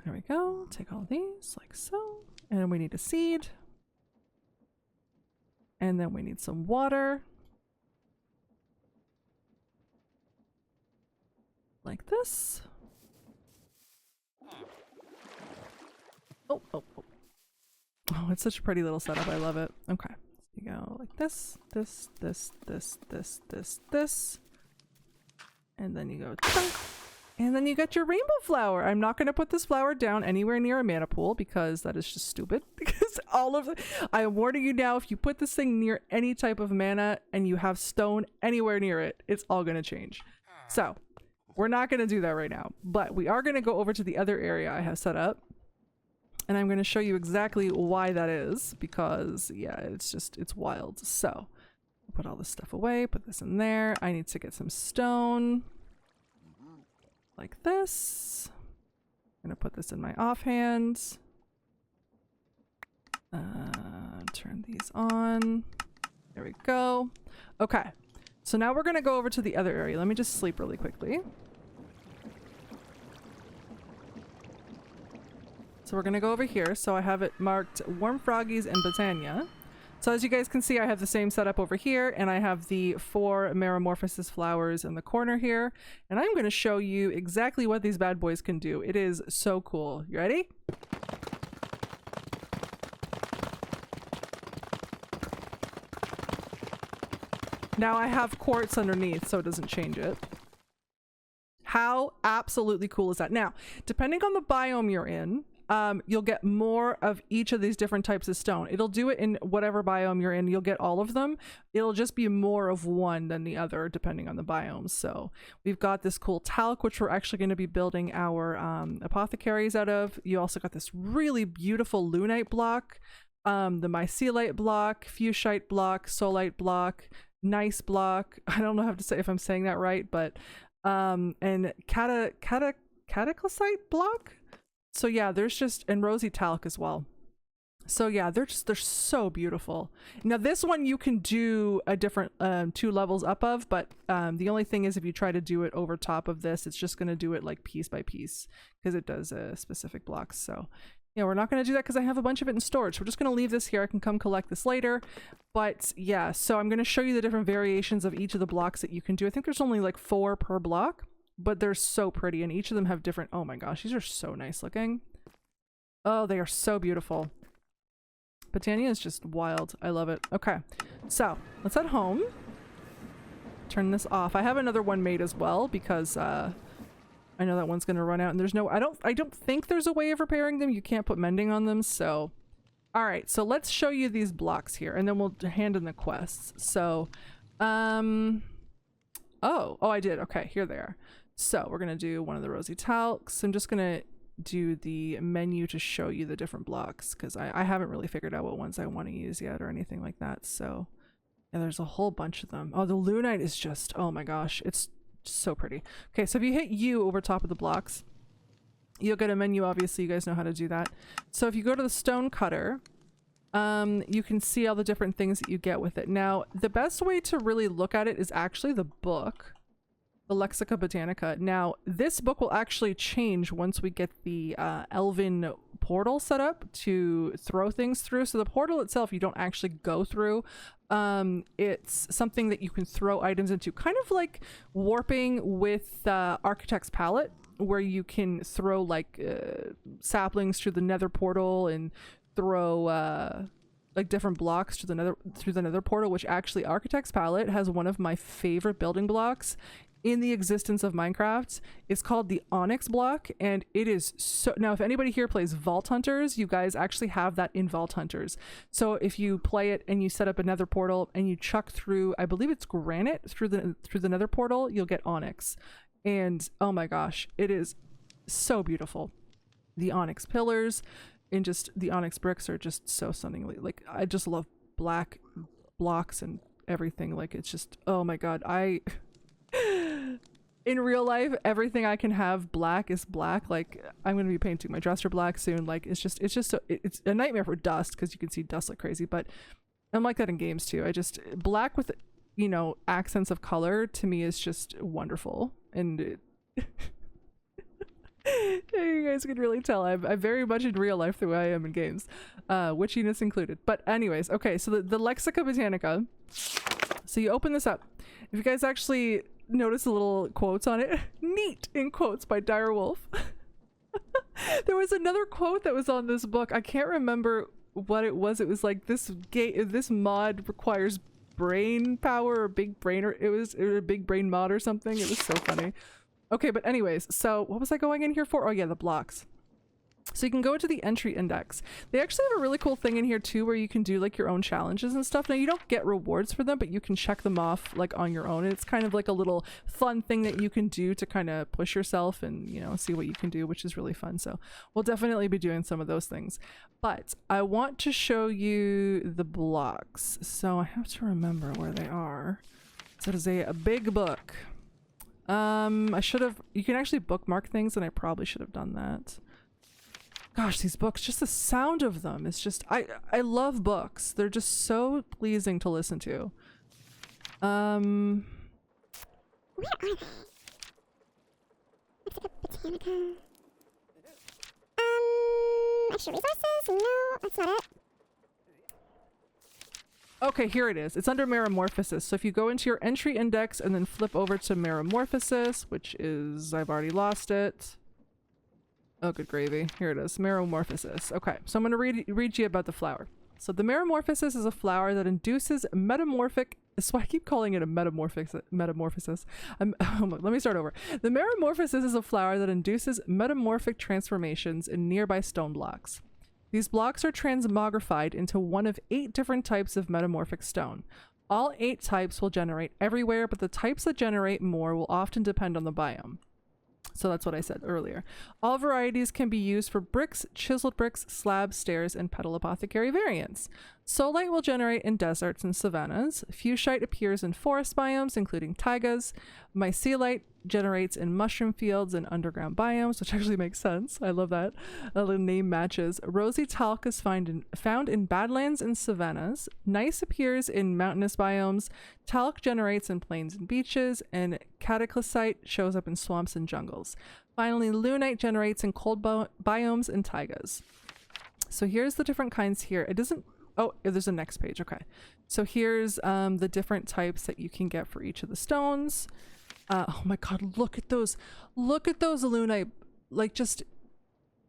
Speaker 1: There we go. Take all these like so. And we need a seed. And then we need some water. Like this. Oh, oh, oh. Oh, it's such a pretty little setup. I love it. Okay. So you go like this, this, this, this, this, this, this. And then you go chunk. And then you get your rainbow flower. I'm not going to put this flower down anywhere near a mana pool because that is just stupid. Because all of the, I am warning you now, if you put this thing near any type of mana and you have stone anywhere near it, it's all going to change. So we're not going to do that right now, but we are going to go over to the other area I have set up. And I'm going to show you exactly why that is because yeah, it's wild. So put all this stuff away, put this in there. I need to get some stone. Like this. I'm gonna put this in my offhand. Turn these on. There we go. Okay, so now we're gonna go over to the other area. Let me just sleep really quickly. So we're gonna go over here. So I have it marked Warm Froggies and Botania. So as you guys can see, I have the same setup over here, and I have the 4 Metamorphosis flowers in the corner here, and I'm going to show you exactly what these bad boys can do. It is so cool. You ready? Now I have quartz underneath, so it doesn't change it. How absolutely cool is that? Now, depending on the biome you're in, you'll get more of each of these different types of stone. It'll do it in whatever biome you're in. You'll get all of them. It'll just be more of one than the other depending on the biomes. So we've got this cool talc, which we're actually going to be building our apothecaries out of. You also got this really beautiful lunite block, the mycelite block, fuchsite block, solite block, nice block. I don't know how to say if I'm saying that right, but and cataclysite block. So yeah, there's just, and rosy talc as well. So yeah, they're so beautiful. Now this one you can do a different 2 levels up of, but the only thing is if you try to do it over top of this, it's just going to do it like piece by piece because it does specific blocks. So yeah, we're not going to do that because I have a bunch of it in storage. We're just going to leave this here. I can come collect this later. But yeah, so I'm going to show you the different variations of each of the blocks that you can do. I think there's only like 4 per block. But they're so pretty, and each of them have different, oh my gosh, these are so nice looking. Oh, they are so beautiful. Botania is just wild. I love it. Okay, so let's head home. Turn this off. I have another one made as well because I know that one's gonna run out, and there's no, I don't think there's a way of repairing them. You can't put mending on them, so. All right, so let's show you these blocks here, and then we'll hand in the quests. So, oh, I did. Okay, here they are. So we're going to do one of the rosy talcs. I'm just going to do the menu to show you the different blocks because I haven't really figured out what ones I want to use yet or anything like that. So yeah, there's a whole bunch of them. Oh, the lunite is just, oh my gosh, it's so pretty. Okay, so if you hit U over top of the blocks, you'll get a menu. Obviously, you guys know how to do that. So if you go to the stone cutter, you can see all the different things that you get with it. Now, the best way to really look at it is actually the book. The Lexica Botanica. Now, this book will actually change once we get the elven portal set up to throw things through. So the portal itself, you don't actually go through. It's something that you can throw items into, kind of like warping with Architect's Palette, where you can throw like saplings through the nether portal and throw like different blocks to through the nether portal, which actually Architect's Palette has one of my favorite building blocks in the existence of Minecraft. It's called the Onyx block, and it is so, now if anybody here plays Vault Hunters, you guys actually have that in Vault Hunters. So if you play it and you set up a nether portal and you chuck through, I believe it's granite through the nether portal, you'll get onyx. And oh my gosh, it is so beautiful. The onyx pillars and just the onyx bricks are just so stunningly, like, I just love black blocks and everything. Like, it's just, oh my god, in real life, everything I can have black is black. Like, I'm gonna be painting my dresser black soon. Like, it's a nightmare for dust because you can see dust like crazy, but I'm like that in games too. Black with, you know, accents of color to me is just wonderful. And it you guys can really tell I'm very much in real life the way I am in games, witchiness included. But anyways, okay, so the Lexica Botanica. So you open this up. If you guys actually notice the little quotes on it, neat in quotes by Direwolf. There was another quote that was on this book. I can't remember what it was. It was like this mod requires brain power or big brain, or it was a big brain mod or something. It was so funny. Okay, but anyways, so what was I going in here for? Oh yeah, the blocks. So you can go to the entry index. They actually have a really cool thing in here too where you can do like your own challenges and stuff. Now you don't get rewards for them, but you can check them off like on your own. And it's kind of like a little fun thing that you can do to kind of push yourself and, you know, see what you can do, which is really fun. So we'll definitely be doing some of those things. But I want to show you the blocks. So I have to remember where they are. So it is a big book. I should have, you can actually bookmark things and I probably should have done that. Gosh, these books, just the sound of them is just, I love books. They're just so pleasing to listen to.
Speaker 2: Where are they? Botanica. Extra resources? No, that's not it.
Speaker 1: Okay, here it is. It's under Metamorphosis. So if you go into your entry index and then flip over to Metamorphosis, which is, I've already lost it. Oh, good gravy. Here it is. Metamorphosis. Okay, so I'm going to read you about the flower. So the Metamorphosis is a flower that induces metamorphic... That's why I keep calling it a metamorphosis. Let me start over. The Metamorphosis is a flower that induces metamorphic transformations in nearby stone blocks. These blocks are transmogrified into one of 8 different types of metamorphic stone. All 8 types will generate everywhere, but the types that generate more will often depend on the biome. So that's what I said earlier. All varieties can be used for bricks, chiseled bricks, slabs, stairs, and petal apothecary variants. Solite will generate in deserts and savannas. Fuchsite appears in forest biomes, including taigas. Mycelite generates in mushroom fields and underground biomes, which actually makes sense. I love that. The name matches. Rosy talc is found in badlands and savannas. Gneiss appears in mountainous biomes. Talc generates in plains and beaches, and cataclysite shows up in swamps and jungles. Finally, lunite generates in cold biomes and taigas. So here's the different kinds here. It doesn't... Oh, there's a next page. Okay. So here's the different types that you can get for each of the stones. Oh my god, look at those. Look at those lunite. Like, just...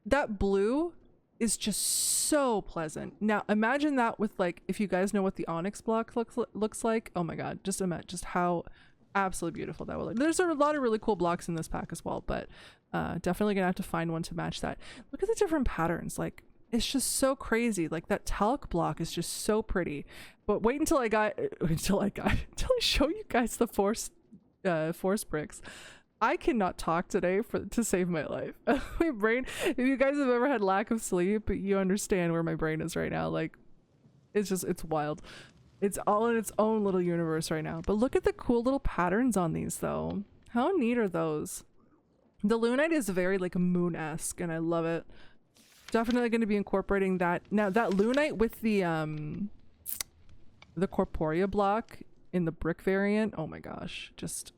Speaker 1: That blue is just so pleasant. Now, imagine that with, like, if you guys know what the Onyx block looks like. Oh my god, just imagine just how absolutely beautiful that will look. There's a lot of really cool blocks in this pack as well, but definitely gonna have to find one to match that. Look at the different patterns. Like, it's just so crazy. Like, that talc block is just so pretty. But wait until I show you guys the force bricks. I cannot talk today to save my life. My brain, if you guys have ever had lack of sleep, you understand where my brain is right now. Like, it's wild. It's all in its own little universe right now. But look at the cool little patterns on these though. How neat are those? The lunite is very like moon-esque and I love it. Definitely going to be incorporating that. Now that lunite with the Corporea block in the brick variant, oh my gosh, just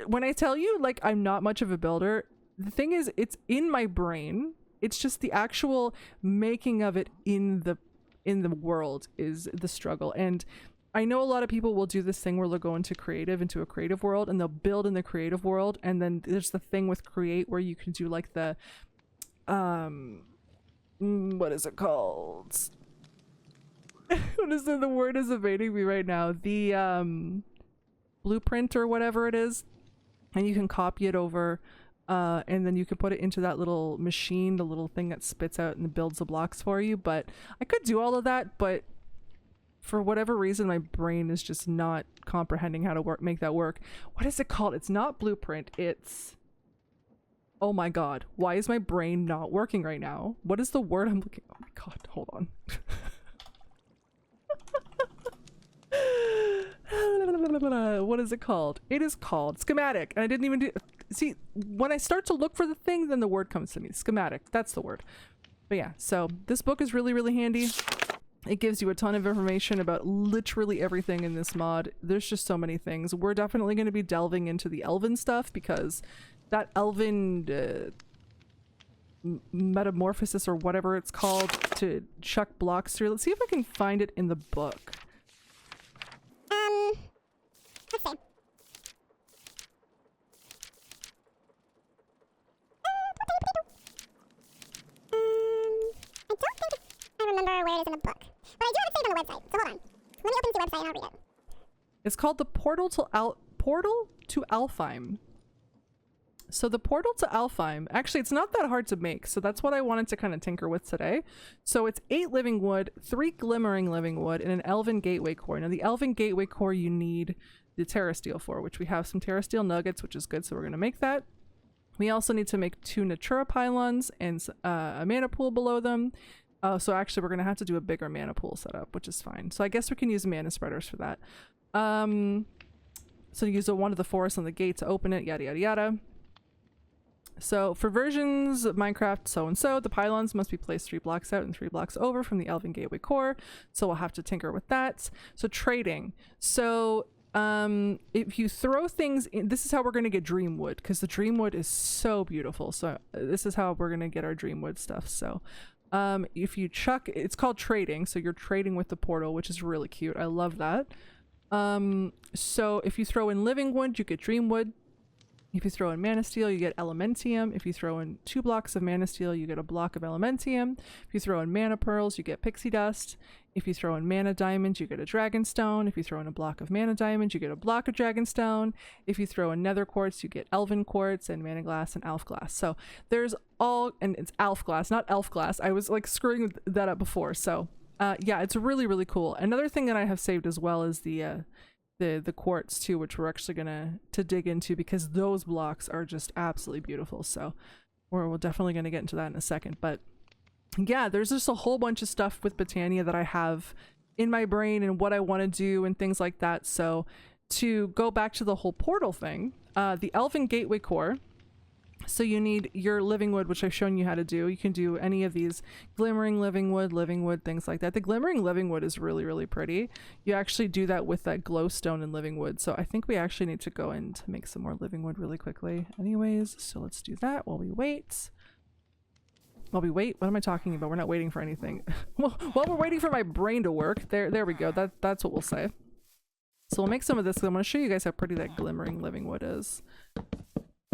Speaker 1: when I tell you, like, I'm not much of a builder, the thing is, it's in my brain. It's just the actual making of it in the world is the struggle. And I know a lot of people will do this thing where they'll go into a creative world and they'll build in the creative world, and then there's the thing with create where you can do like the what is it called? What is it? The word is evading me right now. The blueprint or whatever it is, and you can copy it over and then you can put it into that little machine, the little thing that spits out and builds the blocks for you. But I could do all of that, but for whatever reason my brain is just not comprehending how to make that work. What is it called? It's not blueprint, it's... Oh my god, why is my brain not working right now? What is the word I'm looking... Oh my god, hold on. What is it called? It is called schematic. And I didn't even do... See, when I start to look for the thing, then the word comes to me. Schematic, that's the word. But yeah, so this book is really, really handy. It gives you a ton of information about literally everything in this mod. There's just so many things. We're definitely going to be delving into the elven stuff because that elven metamorphosis or whatever it's called to chuck blocks through. Let's see if I can find it in the book.
Speaker 2: Let's see. I don't think I remember where it is in the book. But I do have it saved on the website, so hold on. Let me open the website and I'll read it.
Speaker 1: It's called the Portal to Alfine. So the Portal to Alfine, actually it's not that hard to make, so that's what I wanted to kind of tinker with today. So it's 8 living wood, 3 glimmering living wood, and an elven gateway core. Now the elven gateway core you need the terra steel for, which we have some terra steel nuggets, which is good, so we're going to make that. We also need to make 2 natura pylons and a mana pool below them. So actually we're going to have to do a bigger mana pool setup, which is fine. So I guess we can use mana spreaders for that. So use one of the forests on the gate to open it, yada yada yada. So for versions of Minecraft so-and-so, the pylons must be placed 3 blocks out and 3 blocks over from the elven gateway core. So we'll have to tinker with that. So trading. So if you throw things in, this is how we're going to get dreamwood, because the dreamwood is so beautiful. So this is how we're going to get our dreamwood stuff. So if you chuck, it's called trading, so you're trading with the portal, which is really cute. I love that. So if you throw in living wood, you get dreamwood. If you throw in mana steel, you get elementium. If you throw in 2 blocks of mana steel, you get a block of elementium. If you throw in mana pearls, you get pixie dust. If you throw in mana diamonds, you get a dragon stone. If you throw in a block of mana diamonds, you get a block of dragon stone. If you throw in nether quartz, you get elven quartz and mana glass and elf glass. So there's all, and it's elf glass, not elf glass. I was like screwing that up before. So yeah, it's really, really cool. Another thing that I have saved as well is the quartz too, which we're actually gonna dig into, because those blocks are just absolutely beautiful. So we're definitely gonna get into that in a second. But yeah, there's just a whole bunch of stuff with Botania that I have in my brain and what I want to do and things like that. So to go back to the whole portal thing, the elven gateway core. So you need your living wood, which I've shown you how to do. You can do any of these glimmering living wood, things like that. The glimmering living wood is really, really pretty. You actually do that with that glowstone and living wood. So I think we actually need to go in to make some more living wood really quickly anyways. So let's do that while we wait. While we wait? What am I talking about? We're not waiting for anything. Well, while we're waiting for my brain to work. There we go. That's what we'll say. So we'll make some of this. I'm going to show you guys how pretty that glimmering living wood is.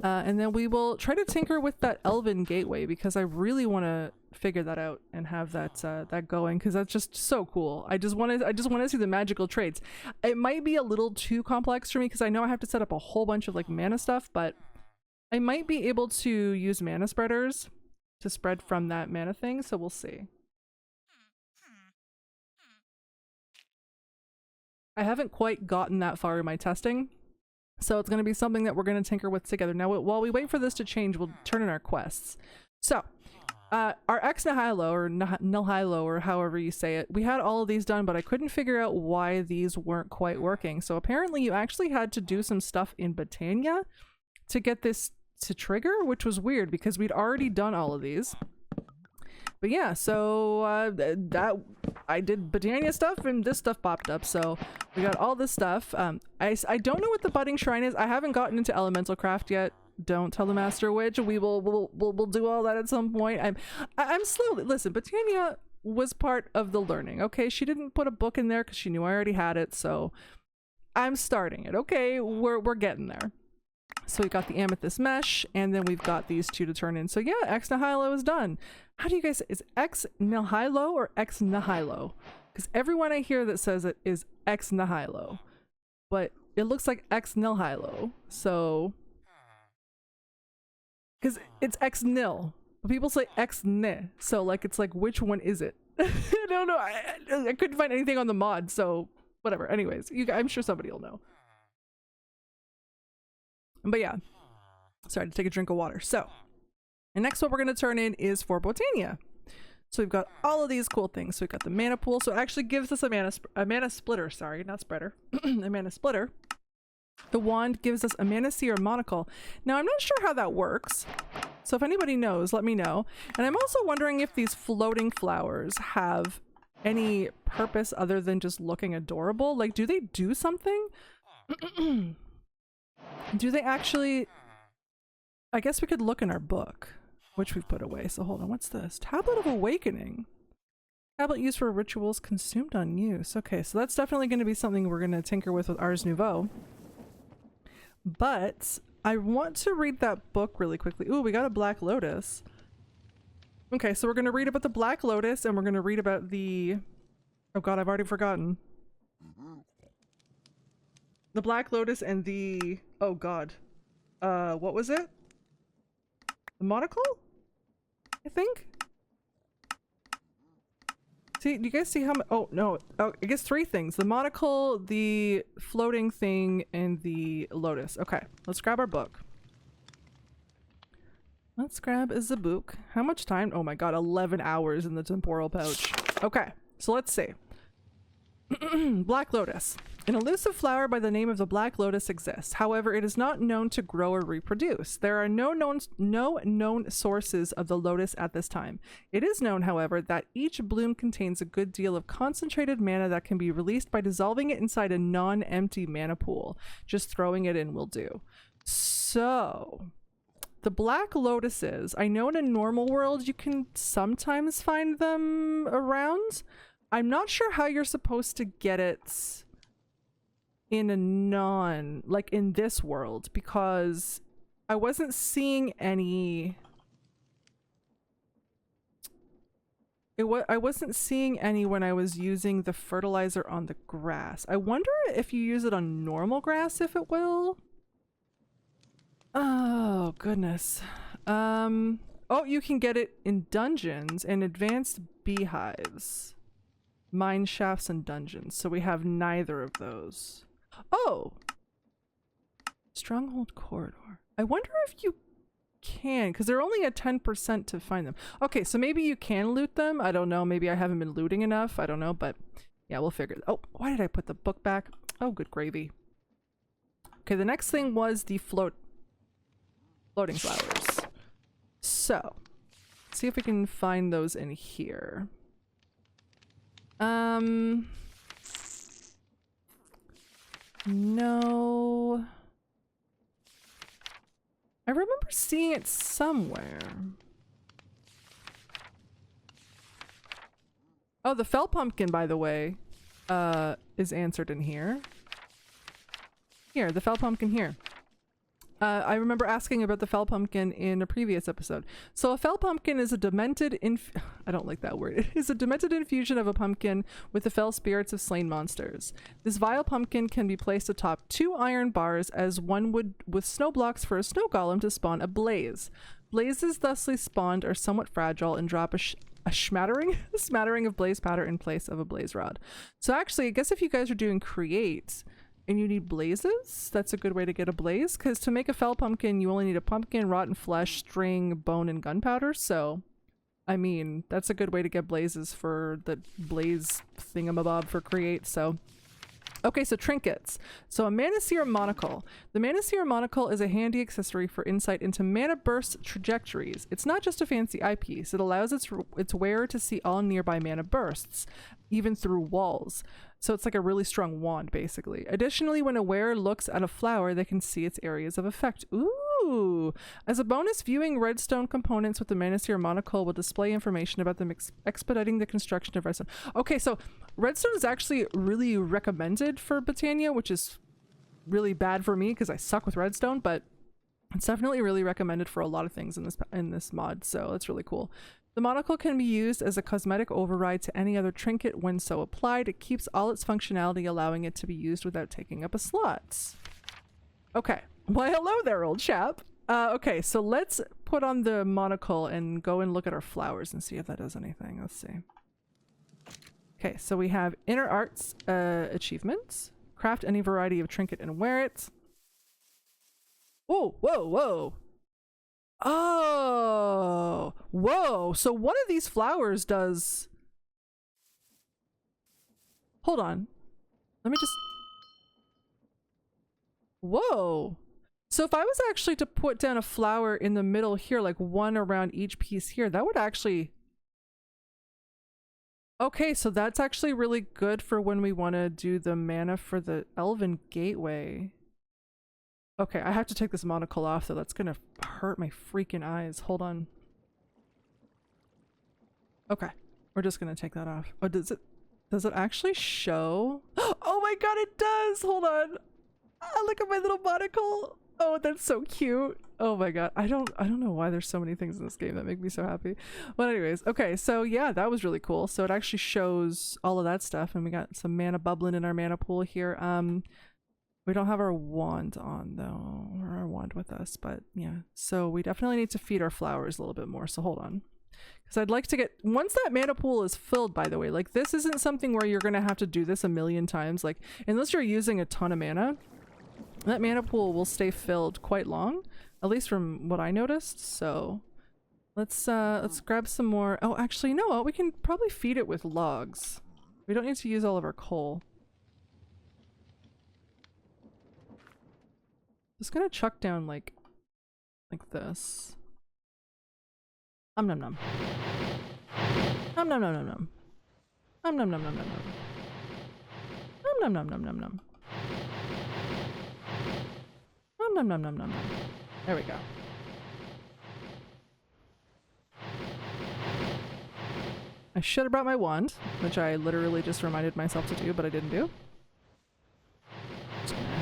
Speaker 1: And then we will try to tinker with that elven gateway, because I really want to figure that out and have that that going, because that's just so cool. I just want to see the magical traits. It might be a little too complex for me, because I know I have to set up a whole bunch of like mana stuff, but I might be able to use mana spreaders to spread from that mana thing. So we'll see. I haven't quite gotten that far in my testing. So it's going to be something that we're going to tinker with together. Now, while we wait for this to change, we'll turn in our quests. So, our ex nihilo, or nihilo, or however you say it, we had all of these done, but I couldn't figure out why these weren't quite working. So apparently you actually had to do some stuff in Botania to get this to trigger, which was weird because we'd already done all of these. But yeah, so that I did Botania stuff and this stuff popped up. So we got all this stuff. I don't know what the budding shrine is. I haven't gotten into elemental craft yet. Don't tell the master witch. We'll do all that at some point. I'm slowly, listen, Botania was part of the learning. Okay, she didn't put a book in there because she knew I already had it. So I'm starting it. Okay, we're getting there. So we got the amethyst mesh, and then we've got these 2 to turn in. So yeah, ex nihilo is done. How do you guys, is ex nihilo or ex nihilo? Because everyone I hear that says it is ex nihilo, but it looks like ex nihilo. So, because it's ex nil, but people say ex ne. So like, it's like, which one is it? I don't know. I couldn't find anything on the mod, so whatever. Anyways, I'm sure somebody will know. But yeah, sorry to take a drink of water. So, and next what we're going to turn in is for Botania. So we've got all of these cool things. So we've got the mana pool. So it actually gives us a mana splitter. Sorry, not spreader. A mana splitter. The wand gives us a mana seer monocle. Now I'm not sure how that works. So if anybody knows, let me know. And I'm also wondering if these floating flowers have any purpose other than just looking adorable. Like, do they do something? Do they actually... I guess we could look in our book, which we've put away. So hold on, what's this? Tablet of Awakening. Tablet used for rituals consumed on use. Okay, so that's definitely going to be something we're going to tinker with Ars Nouveau. But I want to read that book really quickly. Ooh, we got a Black Lotus. Okay, so we're going to read about the Black Lotus, and we're going to read about the... Oh god, I've already forgotten. The Black Lotus and the... Oh god. What was it? The monocle? I think? See, do you guys see how much? Oh, no. Oh, I guess 3 things. The monocle, the floating thing, and the lotus. Okay, let's grab our book. Let's grab a Zabook. How much time? Oh my god, 11 hours in the temporal pouch. Okay, so let's see. Black Lotus. An elusive flower by the name of the Black Lotus exists. However, it is not known to grow or reproduce. There are no known sources of the lotus at this time. It is known, however, that each bloom contains a good deal of concentrated mana that can be released by dissolving it inside a non-empty mana pool. Just throwing it in will do. So, the Black Lotuses, I know in a normal world you can sometimes find them around. I'm not sure how you're supposed to get it in a like in this world, because I wasn't seeing any... I wasn't seeing any when I was using the fertilizer on the grass. I wonder if you use it on normal grass, if it will. Oh, goodness. Oh, you can get it in dungeons and advanced beehives. Mine shafts and dungeons. So we have neither of those. Oh! Stronghold corridor. I wonder if you can, because they're only at 10% to find them. Okay, so maybe you can loot them. I don't know. Maybe I haven't been looting enough. I don't know, but yeah, we'll figure it. Oh, why did I put the book back? Oh, good gravy. Okay, the next thing was the floating flowers. So, let's see if we can find those in here. No. I remember seeing it somewhere. Oh, the fell pumpkin, by the way, is answered in here. Here, the fell pumpkin here. I remember asking about the fell pumpkin in a previous episode. So a fell pumpkin is a demented I don't like that word. It is a demented infusion of a pumpkin with the fell spirits of slain monsters. This vile pumpkin can be placed atop 2 iron bars as one would with snow blocks for a snow golem to spawn a blaze. Blazes thusly spawned are somewhat fragile and drop a smattering of blaze powder in place of a blaze rod. So actually, I guess if you guys are doing create and you need blazes, that's a good way to get a blaze, because to make a fell pumpkin you only need a pumpkin, rotten flesh, string, bone, and gunpowder. So I mean, that's a good way to get blazes for the blaze thingamabob for create. So okay, so trinkets. So a Mana Seer monocle. The Mana Seer monocle is a handy accessory for insight into mana burst trajectories. It's not just a fancy eyepiece. It allows its wearer to see all nearby mana bursts, even through walls. So it's like a really strong wand, basically. Additionally, when a wearer looks at a flower, they can see its areas of effect. Ooh! As a bonus, viewing redstone components with the Mana Seer monocle will display information about them, expediting the construction of redstone. Okay, so redstone is actually really recommended for Botania, which is really bad for me because I suck with redstone, but it's definitely really recommended for a lot of things in this mod, so that's really cool. The monocle can be used as a cosmetic override to any other trinket when so applied. It keeps all its functionality, allowing it to be used without taking up a slot. Okay. Why, hello there, old chap. Okay, so let's put on the monocle and go and look at our flowers and see if that does anything. Let's see. Okay, so we have Inner Arts achievements. Craft any variety of trinket and wear it. Whoa, whoa, whoa. Oh, whoa. So one of these flowers does... Hold on. Let me just... Whoa. So if I was actually to put down a flower in the middle here, like one around each piece here, that would actually... Okay, so that's actually really good for when we want to do the mana for the Elven Gateway. Okay, I have to take this monocle off though. That's gonna hurt my freaking eyes. Hold on. Okay, we're just gonna take that off. Oh, does it actually show? Oh my god, it does! Hold on. Ah, look at my little monocle. Oh, that's so cute. Oh my god. I don't know why there's so many things in this game that make me so happy. But anyways, okay, so yeah, that was really cool. So it actually shows all of that stuff, and we got some mana bubbling in our mana pool here. We don't have our wand on though, or our wand with us, but yeah. So we definitely need to feed our flowers a little bit more. So hold on. Because I'd like to get, once that mana pool is filled, by the way, like this isn't something where you're gonna have to do this a million times. Like, unless you're using a ton of mana, that mana pool will stay filled quite long, at least from what I noticed. So let's grab some more. Oh, actually, you know what? We can probably feed it with logs. We don't need to use all of our coal. Just gonna chuck down like this. Nom nom nom. Nom nom nom nom nom. Nom nom nom nom nom nom. Nom nom nom nom nom nom. Nom nom nom nom nom nom. There we go. I should have brought my wand, which I literally just reminded myself to do, but I didn't do. Just gonna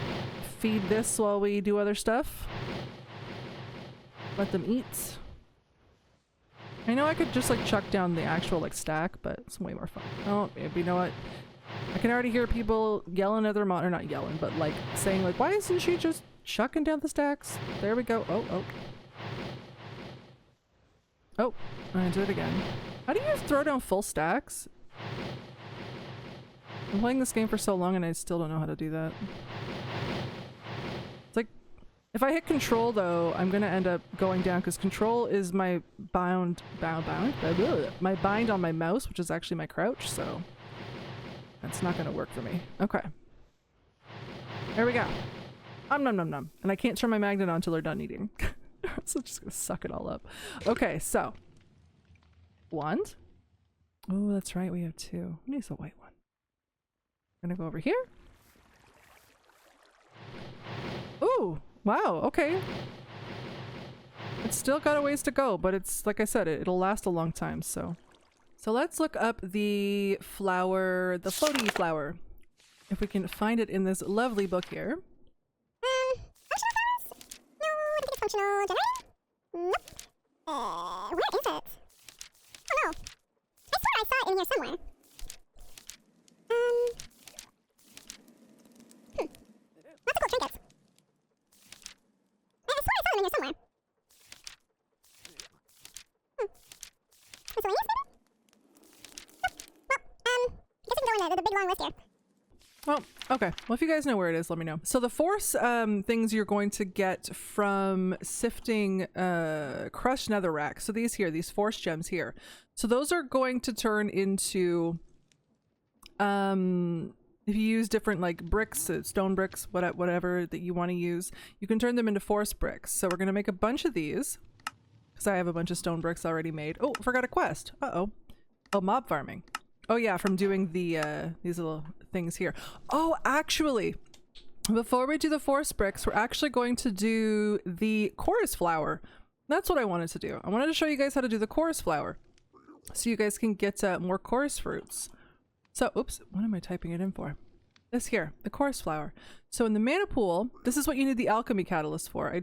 Speaker 1: feed this while we do other stuff. Let them eat. I know I could just like chuck down the actual like stack, but it's way more fun. Oh, maybe, you know what? I can already hear people yelling at their or not yelling, but like saying like, why isn't she just chucking down the stacks? There we go. Oh, oh. Oh, I did it again. How do you throw down full stacks? I'm playing this game for so long and I still don't know how to do that. It's like, if I hit control though, I'm gonna end up going down because control is my my bind on my mouse, which is actually my crouch, so that's not gonna work for me. Okay. There we go. Nom nom nom. And I can't turn my magnet on until they're done eating. So I'm just gonna suck it all up. Okay, so. Wand. Oh, that's right, we have two. Who needs a white one? I'm gonna go over here. Ooh, wow, okay. It's still got a ways to go, but it's, like I said, it'll last a long time, so. So let's look up the flower, the floaty flower. If we can find it in this lovely book here.
Speaker 2: Functional flowers? No, I think it's functional generating? Nope. Where is it? Oh no. I swear I saw it in here somewhere. Lots of cool trinkets. I swear I saw them in here somewhere. Miscellaneous maybe? Nope. Well, guess we can go in the big long list here.
Speaker 1: Well, okay. Well, if you guys know where it is, let me know. So the force things you're going to get from sifting crushed netherrack. So these here, these force gems here. So those are going to turn into, if you use different like bricks, stone bricks, whatever that you want to use, you can turn them into force bricks. So we're going to make a bunch of these because I have a bunch of stone bricks already made. Oh, I forgot a quest. Uh-oh. Oh, mob farming. Oh yeah, from doing the these little things here. Oh, actually, before we do the force bricks, we're actually going to do the chorus flower. That's what I wanted to do. I wanted to show you guys how to do the chorus flower, so you guys can get more chorus fruits. So, oops, what am I typing it in for? This here, the chorus flower. So in the mana pool, this is what you need the alchemy catalyst for. I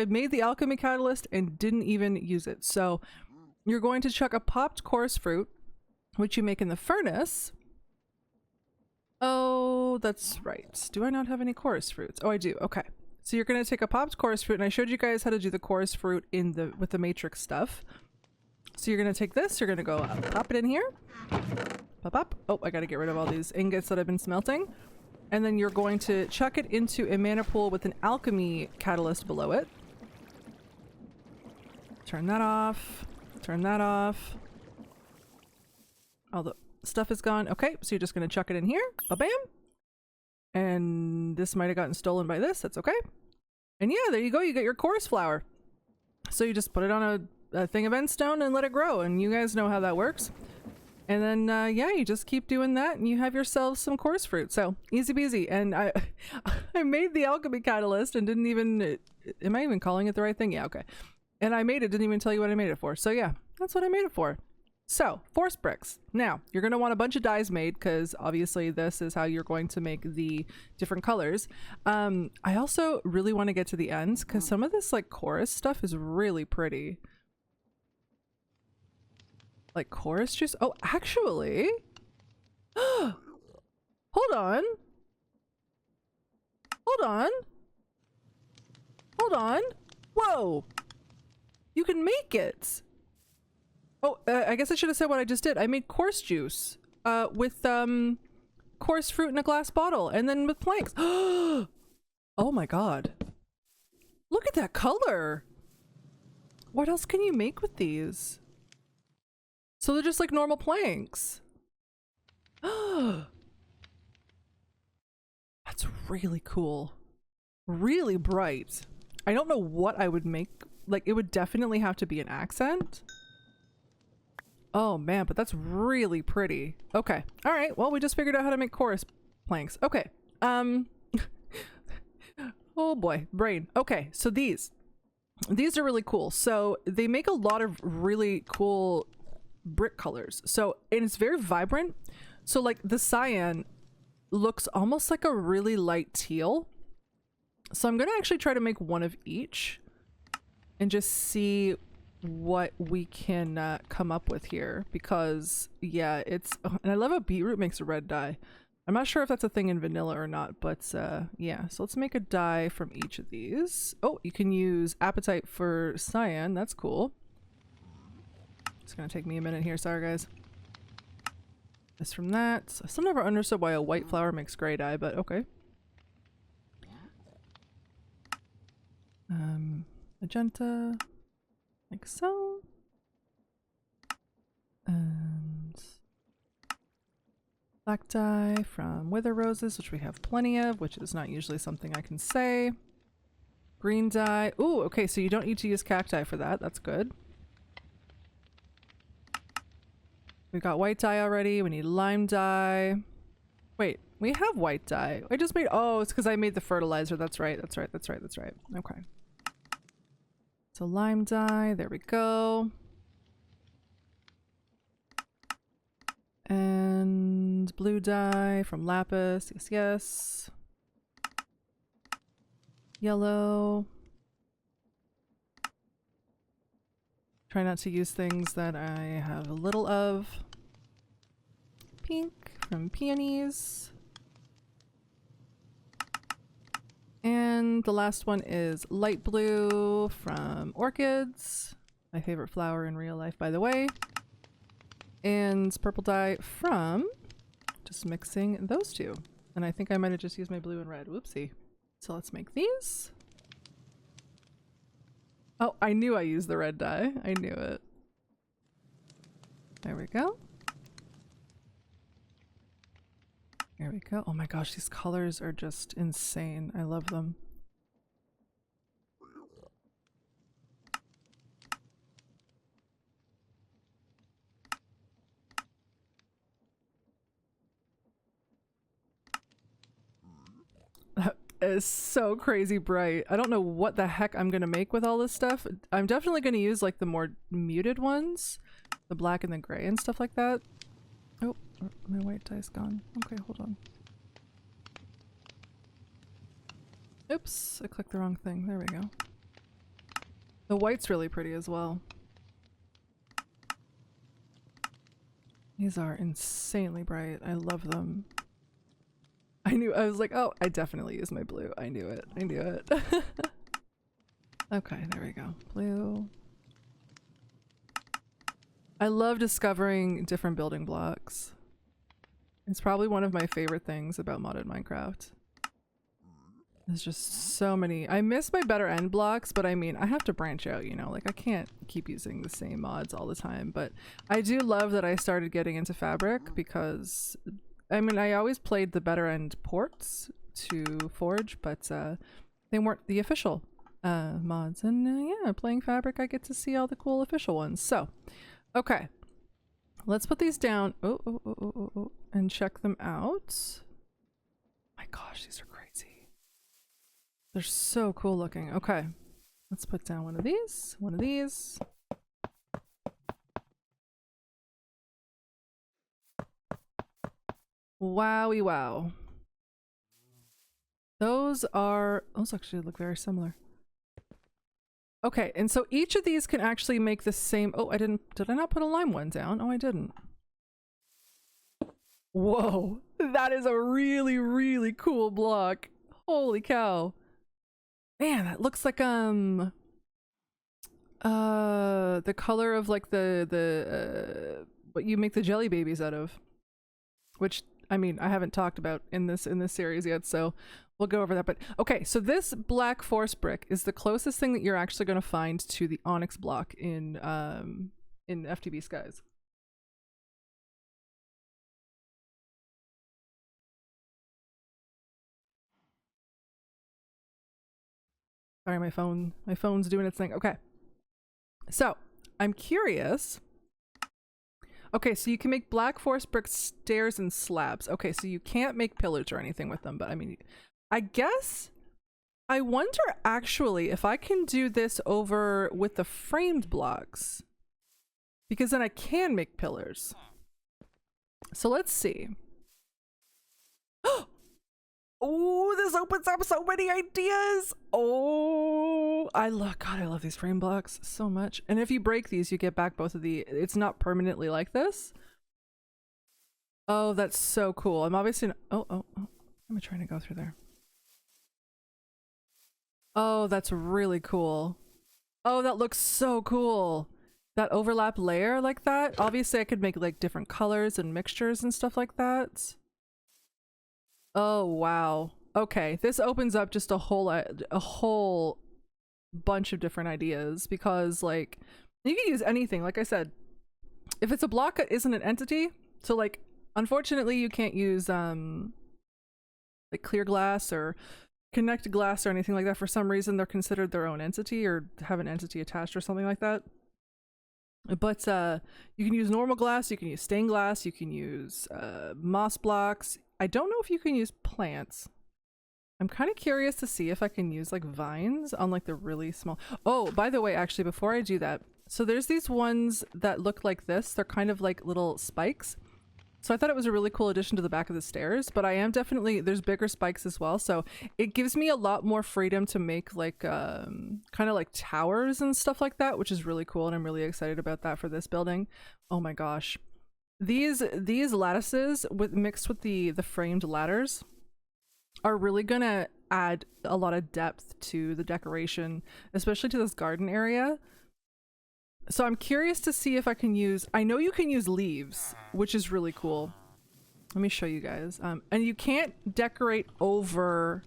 Speaker 1: made the alchemy catalyst and didn't even use it. So you're going to chuck a popped chorus fruit, which you make in the furnace. Oh, that's right. Do I not have any chorus fruits? Oh, I do. Okay. So you're going to take a popped chorus fruit, and I showed you guys how to do the chorus fruit with the matrix stuff. So you're going to take this, you're going to go pop it in here. Pop up. Oh, I got to get rid of all these ingots that I've been smelting. And then you're going to chuck it into a mana pool with an alchemy catalyst below it. Turn that off. Turn that off. All the stuff is gone. Okay, so you're just going to chuck it in here. Ba-bam. And this might have gotten stolen by this. That's okay. And yeah, there you go. You get your chorus flower. So you just put it on a thing of endstone and let it grow. And you guys know how that works. And then, yeah, you just keep doing that and you have yourself some coarse fruit. So easy peasy. And I made the alchemy catalyst and didn't even, am I even calling it the right thing? Yeah, okay. And I made it, didn't even tell you what I made it for. So yeah, that's what I made it for. So, force bricks. Now, you're going to want a bunch of dyes made because obviously this is how you're going to make the different colors. I also really want to get to the ends because some of this like chorus stuff is really pretty. Like chorus juice? Oh, actually. Hold on. Hold on. Hold on. Whoa. You can make it. Oh, I guess I should have said what I just did. I made coarse juice with coarse fruit in a glass bottle and then with planks. Oh my god. Look at that color. What else can you make with these? So they're just like normal planks. That's really cool. Really bright. I don't know what I would make. Like it would definitely have to be an accent. Oh man, but that's really pretty. Okay. All right. Well, we just figured out how to make chorus planks. Okay. Oh boy, brain. Okay. So these are really cool. So they make a lot of really cool brick colors. So, and it's very vibrant. So like the cyan looks almost like a really light teal. So I'm going to actually try to make one of each and just see what we can come up with here because yeah, it's, and I love how beetroot makes a red dye. I'm not sure if that's a thing in vanilla or not, but yeah, so let's make a dye from each of these. Oh, you can use apatite for cyan. That's cool. It's gonna take me a minute here, sorry guys. This from that. I still never understood why a white flower makes gray dye, but okay. Magenta, like so. And black dye from wither roses, which we have plenty of, which is not usually something I can say. Green dye. Ooh, okay, so you don't need to use cacti for that. That's good. We got white dye already. We need lime dye. Wait, we have white dye. I just made, oh, it's because I made the fertilizer. That's right. That's right. That's right. That's right. Okay. So lime dye. There we go. And blue dye from lapis. Yes, yes. Yellow. Try not to use things that I have a little of. Pink from peonies. And the last one is light blue from orchids. My favorite flower in real life, by the way. And purple dye from just mixing those two. And I think I might have just used my blue and red. Whoopsie. So let's make these. Oh, I knew I used the red dye. I knew it. There we go. There we go. Oh my gosh, these colors are just insane. I love them. That is so crazy bright. I don't know what the heck I'm gonna make with all this stuff. I'm definitely gonna use like the more muted ones. The black and the gray and stuff like that. Oh, my white dye's gone. Okay, hold on. Oops, I clicked the wrong thing. There we go. The white's really pretty as well. These are insanely bright. I love them. I was like, oh, I definitely used my blue. I knew it. I knew it. Okay, there we go. Blue. I love discovering different building blocks. It's probably one of my favorite things about modded Minecraft. There's just so many. I miss my better end blocks, but I mean, I have to branch out, you know? Like, I can't keep using the same mods all the time, but I do love that I started getting into fabric because, I mean, I always played the better end ports to Forge, but they weren't the official mods. And yeah, playing fabric, I get to see all the cool official ones. So, okay. Let's put these down. Oh, and check them out. My gosh, these are crazy. They're so cool looking. Okay, let's put down one of these, one of these. Wowie wow. Those actually look very similar. Okay, and so each of these can actually make the same. Oh, did I not put a lime one down? Oh, I didn't. Whoa, that is a really, really cool block. Holy cow. Man, that looks like the color of like the what you make the jelly babies out of, which I mean I haven't talked about in this series yet, so we'll go over that. But okay, so this black forest brick is the closest thing that you're actually going to find to the Onyx block in FTBSkies. Sorry, my phone's doing its thing. Okay. So, I'm curious. Okay, so you can make black forest brick stairs and slabs. Okay, so you can't make pillars or anything with them, but I mean, I guess I wonder actually if I can do this over with the framed blocks, because then I can make pillars. So let's see. Oh, this opens up so many ideas. Oh, I love these frame blocks so much. And if you break these, you get back both of the, it's not permanently like this. Oh, that's so cool. I'm obviously not, oh. I'm trying to go through there. Oh, that's really cool. Oh, that looks so cool. That overlap layer like that. Obviously I could make like different colors and mixtures and stuff like that. Oh, wow. Okay, this opens up just a whole bunch of different ideas, because like you can use anything. Like I said, if it's a block that isn't an entity, so like unfortunately you can't use like clear glass or connected glass or anything like that. For some reason they're considered their own entity or have an entity attached or something like that. But you can use normal glass, you can use stained glass, you can use moss blocks. I don't know if you can use plants. I'm kind of curious to see if I can use like vines on like the really small. Oh, by the way, actually, before I do that, so there's these ones that look like this. They're kind of like little spikes. So I thought it was a really cool addition to the back of the stairs, but I am definitely, there's bigger spikes as well. So it gives me a lot more freedom to make like kind of like towers and stuff like that, which is really cool. And I'm really excited about that for this building. Oh my gosh. These lattices mixed with the framed ladders are really gonna add a lot of depth to the decoration, especially to this garden area. So I'm curious to see if I can use, I know you can use leaves, which is really cool. Let me show you guys. And you can't decorate over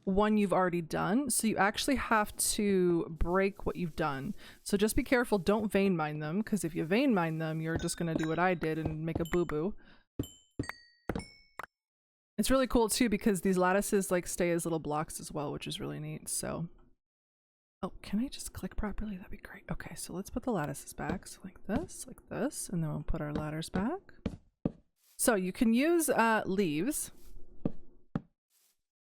Speaker 1: one you've already done, so you actually have to break what you've done. So just be careful, don't vein mine them, because if you vein mine them, you're just gonna do what I did and make a boo-boo. It's really cool too, because these lattices like stay as little blocks as well, which is really neat. So oh, can I just click properly? That'd be great. Okay, so let's put the lattices back. So like this, and then we'll put our ladders back. So you can use leaves.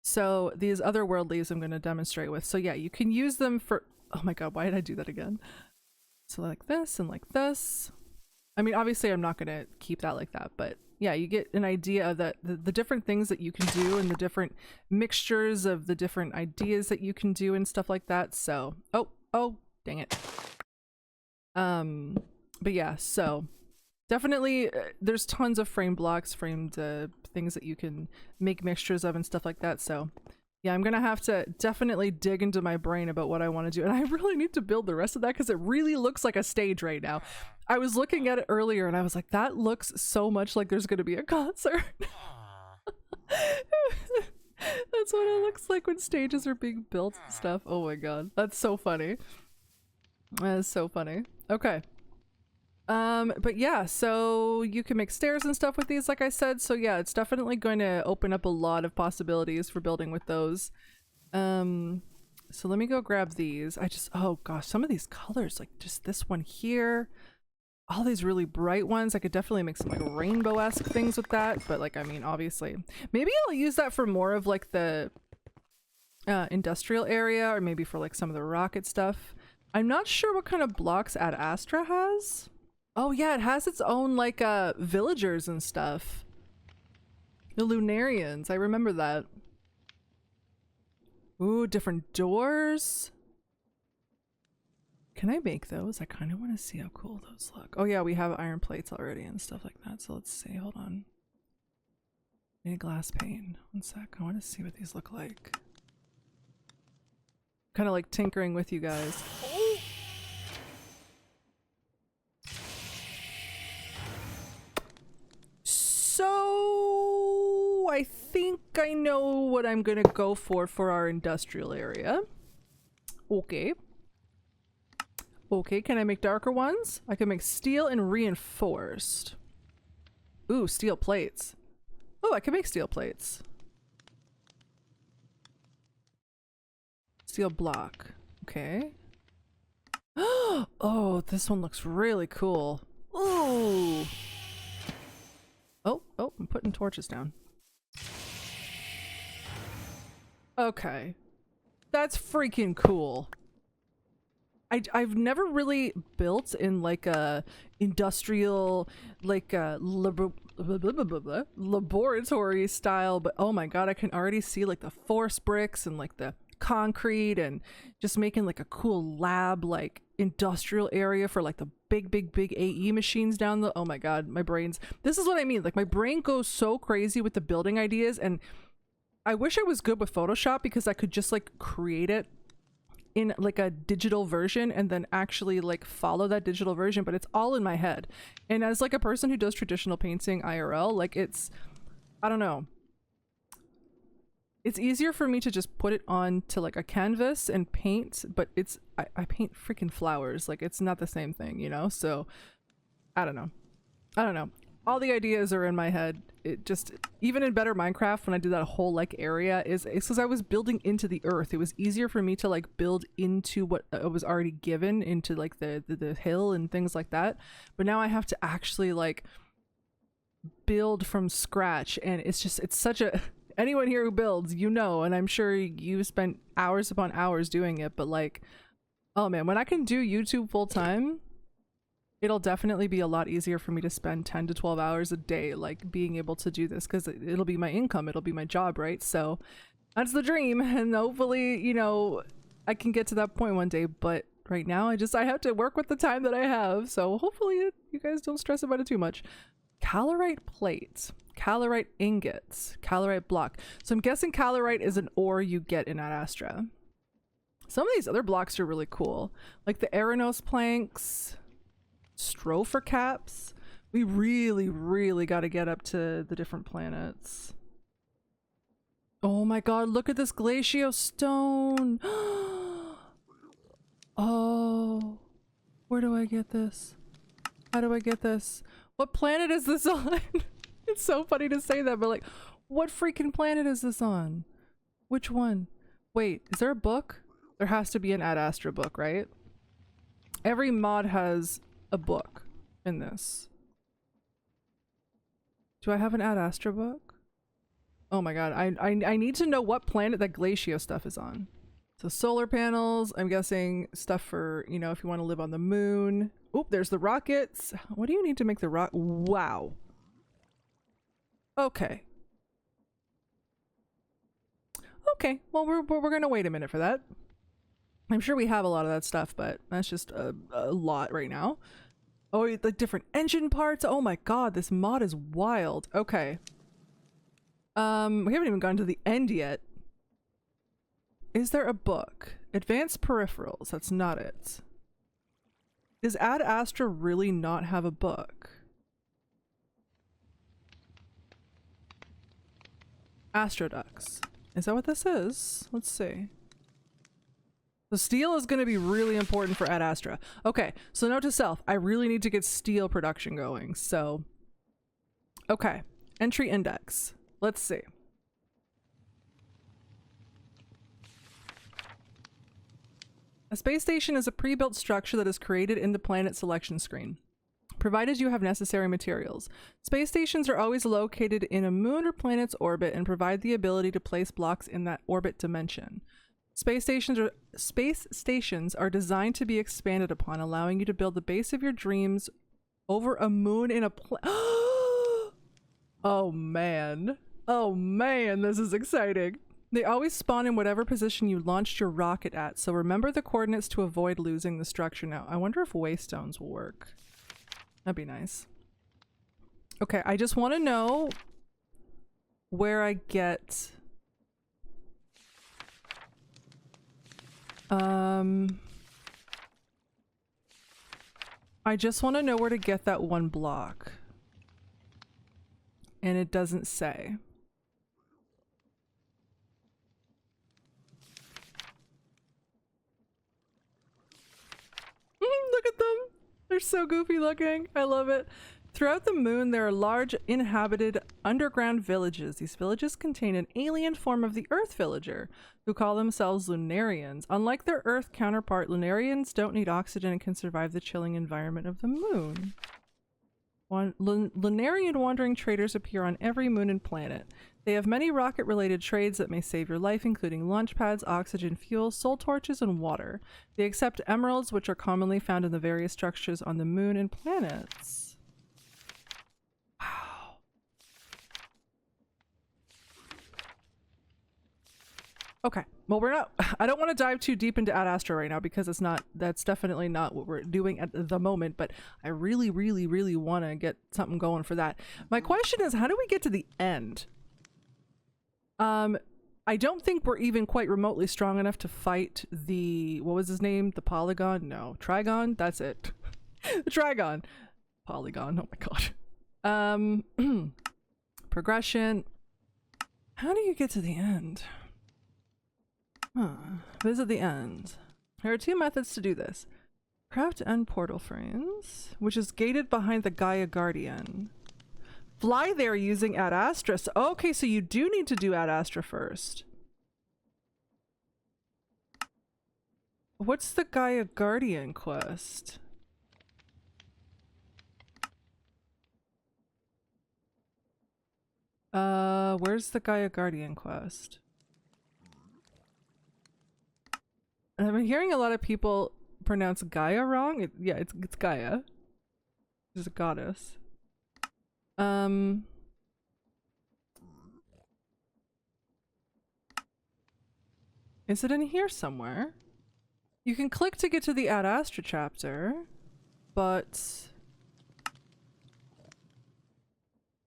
Speaker 1: So these other world leaves I'm going to demonstrate with. So yeah, you can use them for, oh my god, why did I do that again? So like this and like this. I mean, obviously I'm not going to keep that like that, but yeah, you get an idea of that the different things that you can do and the different mixtures of the different ideas that you can do and stuff like that. So, oh, dang it. But yeah, so definitely there's tons of frame blocks, framed things that you can make mixtures of and stuff like that. So yeah, I'm gonna have to definitely dig into my brain about what I want to do, and I really need to build the rest of that because it really looks like a stage right now. I was looking at it earlier and I was like, that looks so much like there's gonna be a concert. That's what it looks like when stages are being built and stuff. Oh my god, that's so funny. That is so funny. Okay. But yeah, so you can make stairs and stuff with these, like I said. So yeah, it's definitely going to open up a lot of possibilities for building with those. So let me go grab these. Oh gosh, some of these colors, like just this one here. all these really bright ones. I could definitely make some like rainbow-esque things with that, but like, I mean, obviously. Maybe I'll use that for more of like the industrial area, or maybe for like some of the rocket stuff. I'm not sure what kind of blocks Ad Astra has. Oh yeah, it has its own like villagers and stuff. The Lunarians, I remember that. Ooh, different doors. Can I make those? I kind of want to see how cool those look. Oh yeah, we have iron plates already and stuff like that. So let's see, hold on. Need a glass pane. One sec, I want to see what these look like. Kind of like tinkering with you guys. So I think I know what I'm gonna go for our industrial area. Okay. Okay, can I make darker ones? I can make steel and reinforced. Ooh, steel plates. Oh, I can make steel plates. Steel block. Okay. Oh, this one looks really cool. Ooh. Oh, I'm putting torches down. Okay. That's freaking cool. I've never really built in like a industrial, like a laboratory style, but oh my god, I can already see like the force bricks and like the concrete and just making like a cool lab, like industrial area for like the big AE machines down the— oh my god, my brains— this is what I mean, like my brain goes so crazy with the building ideas, and I wish I was good with Photoshop because I could just like create it in like a digital version and then actually like follow that digital version, but it's all in my head. And as like a person who does traditional painting IRL, like it's— I don't know, it's easier for me to just put it on to like a canvas and paint, but it's— I paint freaking flowers, like it's not the same thing, you know? So I don't know, all the ideas are in my head. It just— even in Better Minecraft, when I did that whole like area, it's because I was building into the earth. It was easier for me to like build into what was already given, into like the hill and things like that. But now I have to actually like build from scratch, and it's just— it's such a— anyone here who builds, you know, and I'm sure you spent hours upon hours doing it, but like, oh man, when I can do YouTube full time, it'll definitely be a lot easier for me to spend 10 to 12 hours a day, like being able to do this, because it'll be my income, it'll be my job, right? So that's the dream, and hopefully, you know, I can get to that point one day, but right now I have to work with the time that I have, so hopefully you guys don't stress about it too much. Calorite plate, calorite ingots, calorite block. So I'm guessing calorite is an ore you get in Ad Astra. Some of these other blocks are really cool, like the Aranos planks, Stropher caps. We really got to get up to the different planets. Oh my god, look at this glacio stone. Oh, where do I get this? How do I get this? What planet is this on? It's so funny to say that, but like, what freaking planet is this on? Which one? Wait, is there a book? There has to be an Ad Astra book, right? Every mod has a book in this. Do I have an Ad Astra book? Oh my god, I need to know what planet that glacio stuff is on. So solar panels, I'm guessing stuff for, you know, if you want to live on the moon. Oop, there's the rockets. What do you need to make the rock? Wow. Okay. Okay, well we're gonna wait a minute for that. I'm sure we have a lot of that stuff, but that's just a lot right now. Oh, the different engine parts. Oh my god, this mod is wild. Okay. We haven't even gone to the end yet. Is there a book? Advanced peripherals. That's not it. Does Ad Astra really not have a book? Astroducts. Is that what this is? Let's see. The steel is going to be really important for Ad Astra. Okay, so note to self, I really need to get steel production going, so... Okay, entry index. Let's see. A space station is a pre-built structure that is created in the planet selection screen. provided you have necessary materials. Space stations are always located in a moon or planet's orbit and provide the ability to place blocks in that orbit dimension. Space stations are designed to be expanded upon, allowing you to build the base of your dreams over a moon in a Oh man. Oh man, this is exciting. They always spawn in whatever position you launched your rocket at, so remember the coordinates to avoid losing the structure. Now, I wonder if waystones will work. That'd be nice. Okay, I just want to know where I get... I just want to know where to get that one block. And it doesn't say. Look at them! They're so goofy looking. I love it. Throughout the moon, there are large inhabited underground villages. These villages contain an alien form of the Earth villager, who call themselves Lunarians. Unlike their Earth counterpart, Lunarians don't need oxygen and can survive the chilling environment of the moon. Lunarian wandering traders appear on every moon and planet. They have many rocket-related trades that may save your life, including launch pads, oxygen, fuel, soul torches, and water. They accept emeralds, which are commonly found in the various structures on the moon and planets. Wow. Okay, well I don't want to dive too deep into Ad Astra right now because that's definitely not what we're doing at the moment, but I really, really, really want to get something going for that. My question is, how do we get to the end? I don't think we're even quite remotely strong enough to fight the, what was his name? The Polygon? No, Trigon? That's it. The Trigon. Polygon, oh my god. Progression. How do you get to the end? Visit the end. There are two methods to do this. Craft end portal frames, which is gated behind the Gaia Guardian. Fly there using Ad Astra. So, okay, so you do need to do Ad Astra first. What's the Gaia Guardian quest? Where's the Gaia Guardian quest? I've been hearing a lot of people pronounce Gaia wrong. Yeah, it's Gaia. She's a goddess. Is it in here somewhere? You can click to get to the Ad Astra chapter, but...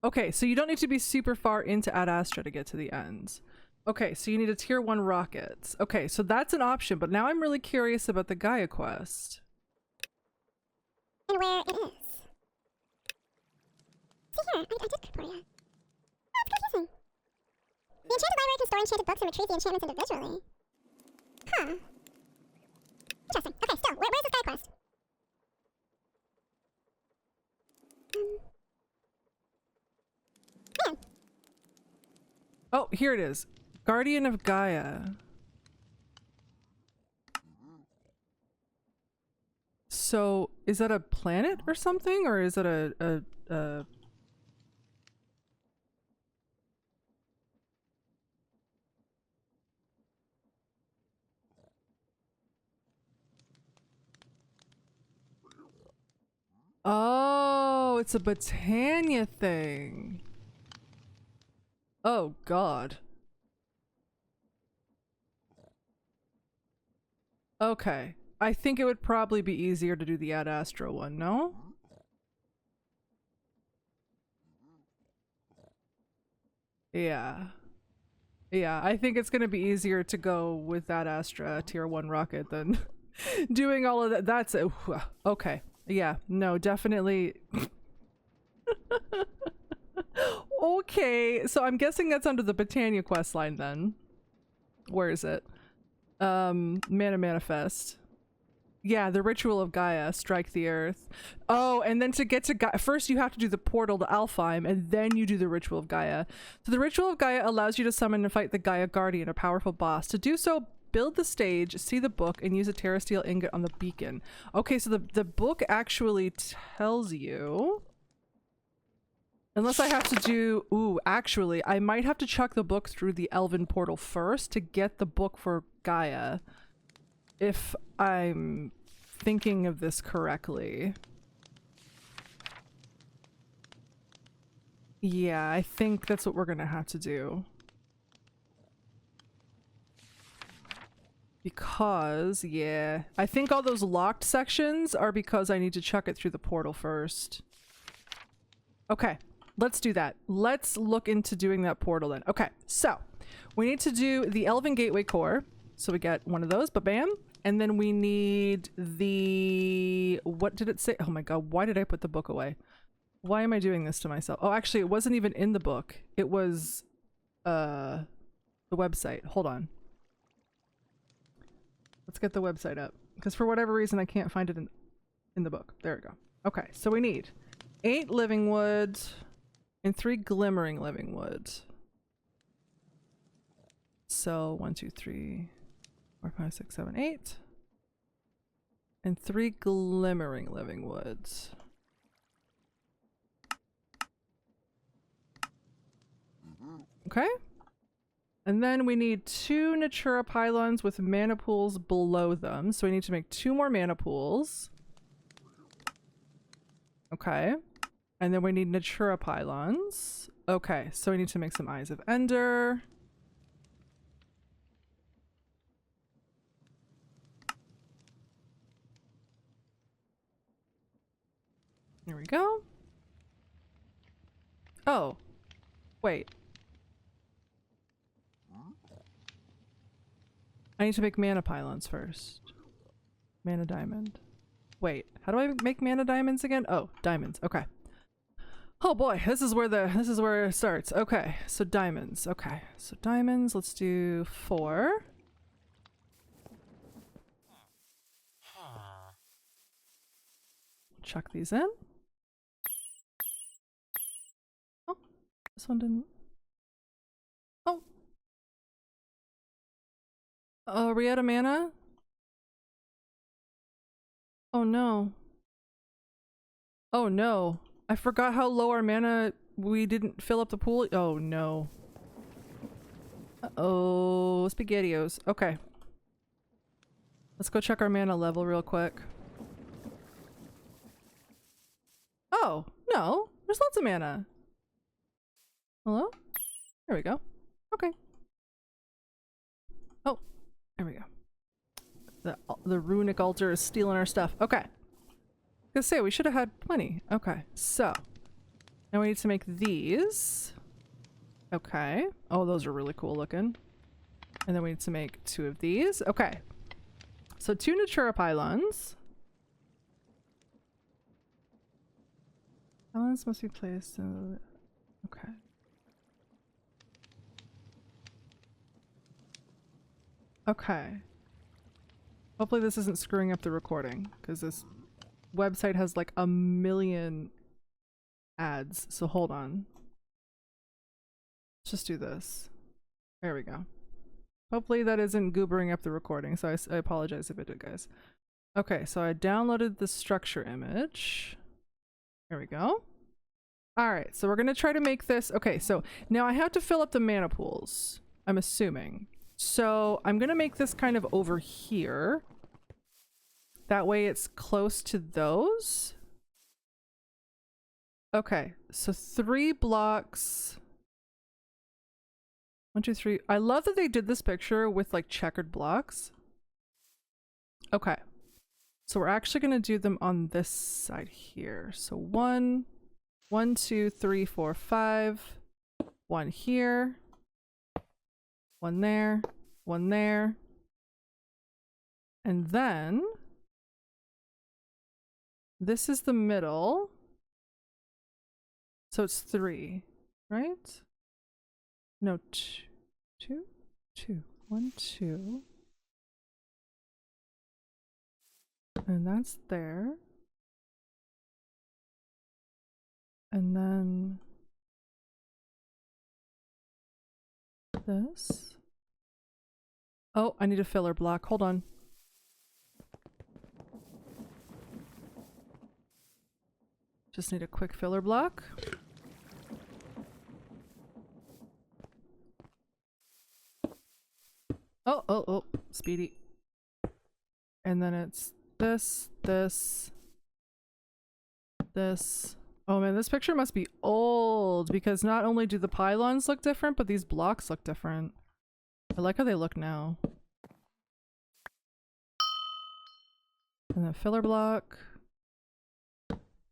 Speaker 1: Okay, so you don't need to be super far into Ad Astra to get to the end. Okay, so you need a tier 1 rocket. Okay, so that's an option, but now I'm really curious about the Gaia quest.
Speaker 2: And where it is. See here, I did Corporea. Oh, it's confusing. The enchanted library can store enchanted books and retrieve the enchantments individually. Huh. Interesting. Okay, still, where's this Gaia quest? Man.
Speaker 1: Oh, here it is. Guardian of Gaia. So, is that a planet or something? Or is it a Oh, it's a Botania thing. Oh, God. Okay. I think it would probably be easier to do the Ad Astra one, no? Yeah. Yeah, I think it's gonna be easier to go with that Astra tier 1 rocket than doing all of that. That's it. Okay. Yeah, no, definitely. Okay, so I'm guessing that's under the Botania questline then. Where is it? Mana Manifest. Yeah, the Ritual of Gaia, strike the earth. Oh, and then to get to Gaia, first you have to do the portal to Alfine, and then you do the Ritual of Gaia. So the Ritual of Gaia allows you to summon and fight the Gaia Guardian, a powerful boss. To do so, build the stage, see the book, and use a terrasteel ingot on the beacon. Okay, so the book actually tells you. Unless I have to do... Ooh, actually, I might have to chuck the book through the Elven portal first to get the book for Gaia. If I'm thinking of this correctly. Yeah, I think that's what we're gonna have to do. Because, yeah, I think all those locked sections are because I need to chuck it through the portal first. Okay, let's do that. Let's look into doing that portal then. Okay, so we need to do the Elven Gateway Core. So we get one of those, ba-bam. And then we need the... What did it say? Oh my god, why did I put the book away? Why am I doing this to myself? Oh, actually, it wasn't even in the book. It was, the website. Hold on. Let's get the website up. Because for whatever reason, I can't find it in the book. There we go. Okay, so we need 8 living wood and 3 glimmering living wood. So 1, 2, 3, 4, 5, 6, 7, 8. And 3 glimmering living woods. Okay. And then we need 2 Natura pylons with mana pools below them. So we need to make 2 more mana pools. Okay. And then we need Natura pylons. Okay, so we need to make some Eyes of Ender. There we go. Oh. Wait. I need to make mana pylons first. Mana diamond. Wait, how do I make mana diamonds again? Oh, diamonds. Okay. Oh boy, this is where it starts. Okay, so diamonds. Okay, so diamonds. Let's do 4. Chuck these in. Oh, this one didn't. Oh. Are we out of mana? Oh no. Oh no. I forgot how low our mana, we didn't fill up the pool. Oh no. Uh-oh, SpaghettiOs. Okay. Let's go check our mana level real quick. Oh, no. There's lots of mana. Hello? There we go. Okay. Oh, there we go. The Rune Altar is stealing our stuff. Okay. I was gonna say, we should have had plenty. Okay, so. Now we need to make these. Okay. Oh, those are really cool looking. And then we need to make 2 of these. Okay. So 2 Natura pylons. Pylons must be placed in the... Okay. Okay. Hopefully this isn't screwing up the recording, because this website has like a million ads, so hold on. Let's just do this. There we go. Hopefully that isn't goobering up the recording, so I apologize if it did, guys. Okay, so I downloaded the structure image. There we go. Alright, so we're gonna try to make this... Okay, so now I have to fill up the mana pools, I'm assuming. So I'm gonna make this kind of over here. That way it's close to those. Okay, so 3 blocks. 1, 2, 3. I love that they did this picture with like checkered blocks. Okay, so we're actually gonna do them on this side here. So 1, 2, 3, 4, 5. 1 here. 1 there. 1 there. And then this is the middle. So it's 3, right? No, 2, 2, 1, 2. And that's there. And then this. Oh, I need a filler block. Hold on. Just need a quick filler block. Oh, oh, oh, speedy. And then it's this, this, this. Oh man, this picture must be old because not only do the pylons look different, but these blocks look different. I like how they look now. And then filler block.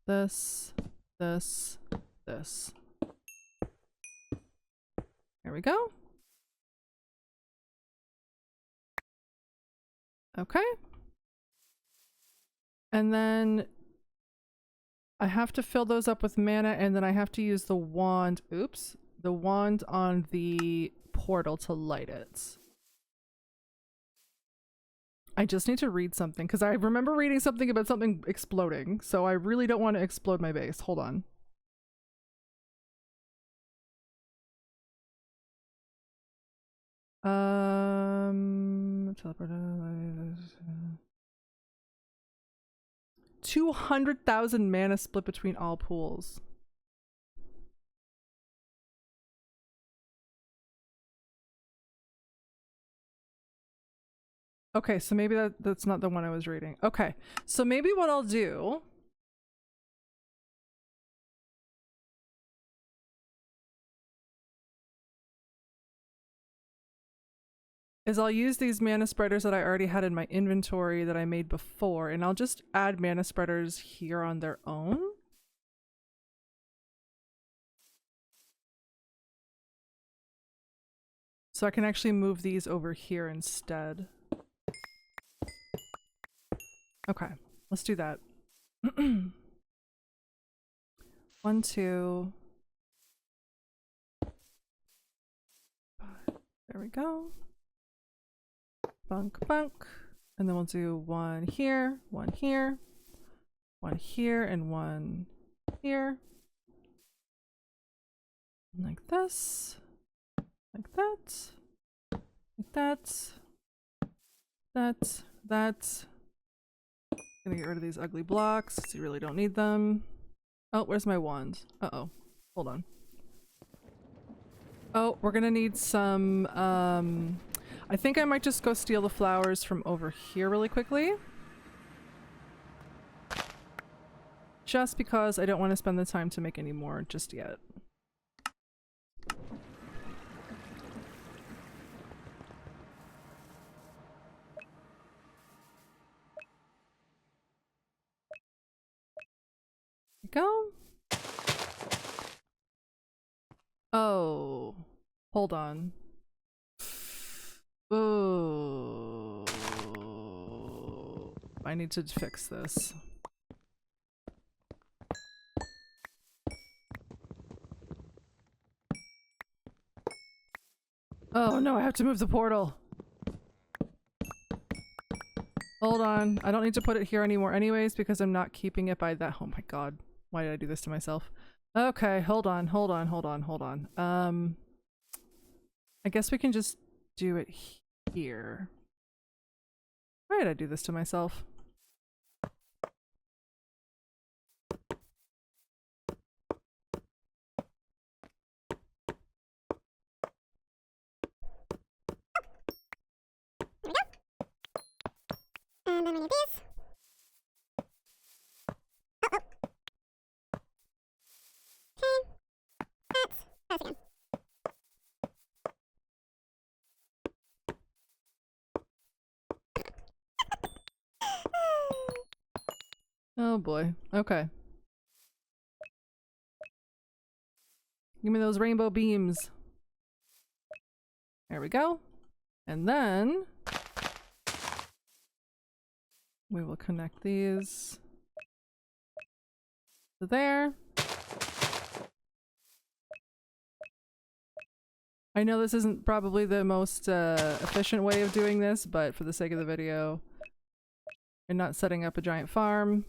Speaker 1: This, this, this. There we go. Okay. And then I have to fill those up with mana, and then I have to use the wand, oops, the wand on the portal to light it. I just need to read something, because I remember reading something about something exploding, so I really don't want to explode my base. Hold on. Teleport. 200,000 mana split between all pools. Okay, so maybe that's not the one I was reading. Okay, so maybe what I'll do is I'll use these mana spreaders that I already had in my inventory that I made before, and I'll just add mana spreaders here on their own. So I can actually move these over here instead. Okay, let's do that. 1, 2. There we go. Bunk, bunk. And then we'll do 1 here, 1 here, 1 here, and 1 here. Like this. Like that. Like that. That. Gonna get rid of these ugly blocks because you really don't need them. Oh, where's my wand? Uh-oh. Hold on. Oh, we're gonna need some, I think I might just go steal the flowers from over here really quickly. Just because I don't want to spend the time to make any more just yet. Go. Oh, hold on. Oh, I need to fix this. Oh no, I have to move the portal. Hold on, I don't need to put it here anymore anyways because I'm not keeping it by that. Oh my god, why did I do this to myself? Okay, hold on. I guess we can just do it here. Why did I do this to myself?
Speaker 2: And then we need these. That's again.
Speaker 1: Oh boy. Okay. Give me those rainbow beams. There we go. And then we will connect these to there. I know this isn't probably the most efficient way of doing this, but for the sake of the video, and not setting up a giant farm,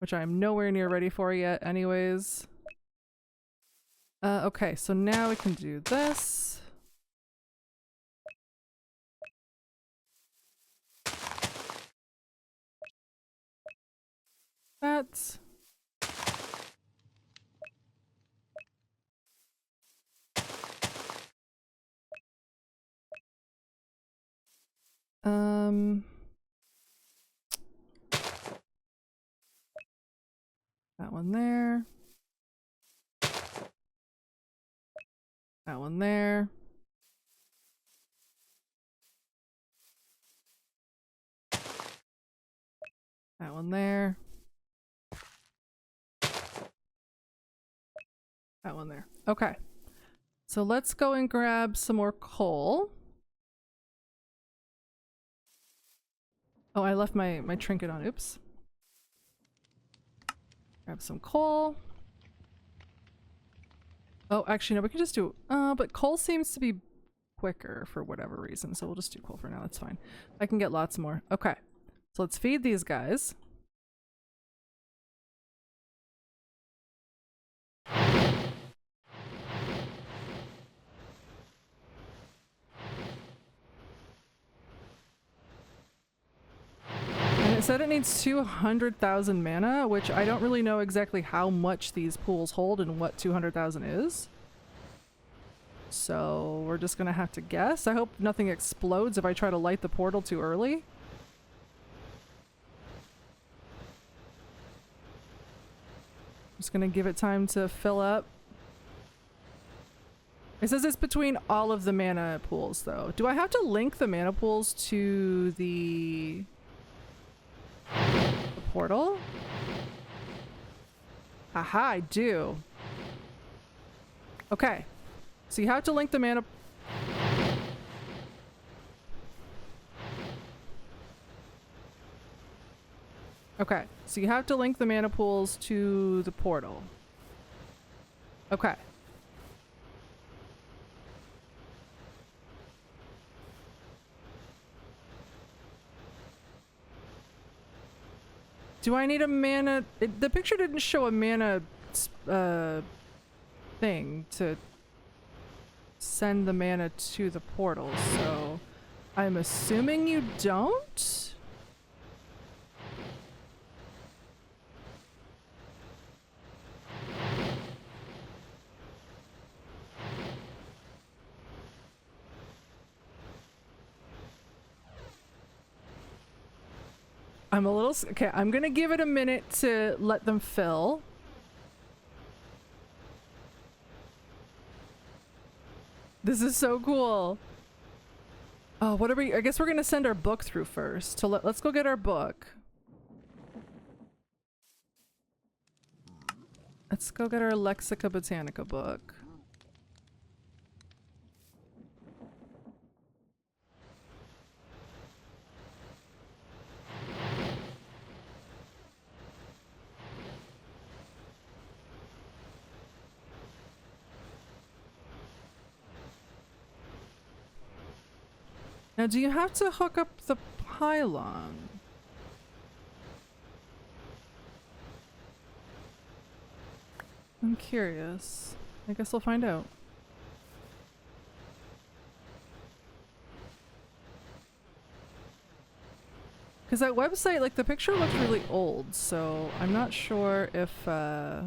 Speaker 1: which I am nowhere near ready for yet anyways. Okay, so now we can do this. that. That one there. That one there. That one there. That one there. Okay. So let's go and grab some more coal. Oh, I left my trinket on. Oops. Grab some coal. Oh, actually, no, we can just do... but coal seems to be quicker for whatever reason, so we'll just do coal for now. That's fine. I can get lots more. Okay. So let's feed these guys. And it said it needs 200,000 mana, which I don't really know exactly how much these pools hold and what 200,000 is. So we're just gonna have to guess. I hope nothing explodes if I try to light the portal too early. Just gonna give it time to fill up. It says it's between all of the mana pools though. Do I have to link the mana pools to the portal? Aha, I do. Okay. So you have to link the mana... Okay. So you have to link the mana pools to the portal. Okay. Do I need a mana... the picture didn't show a mana thing to send the mana to the portal, so I'm assuming you don't? I'm a little... okay, I'm gonna give it a minute to let them fill. This is so cool. Oh, what are we... I guess we're gonna send our book through first. So let's go get our book. Let's go get our Lexica Botanica book. Now, do you have to hook up the pylon? I'm curious. I guess we'll find out. Because that website, like, the picture looked really old, so I'm not sure if, I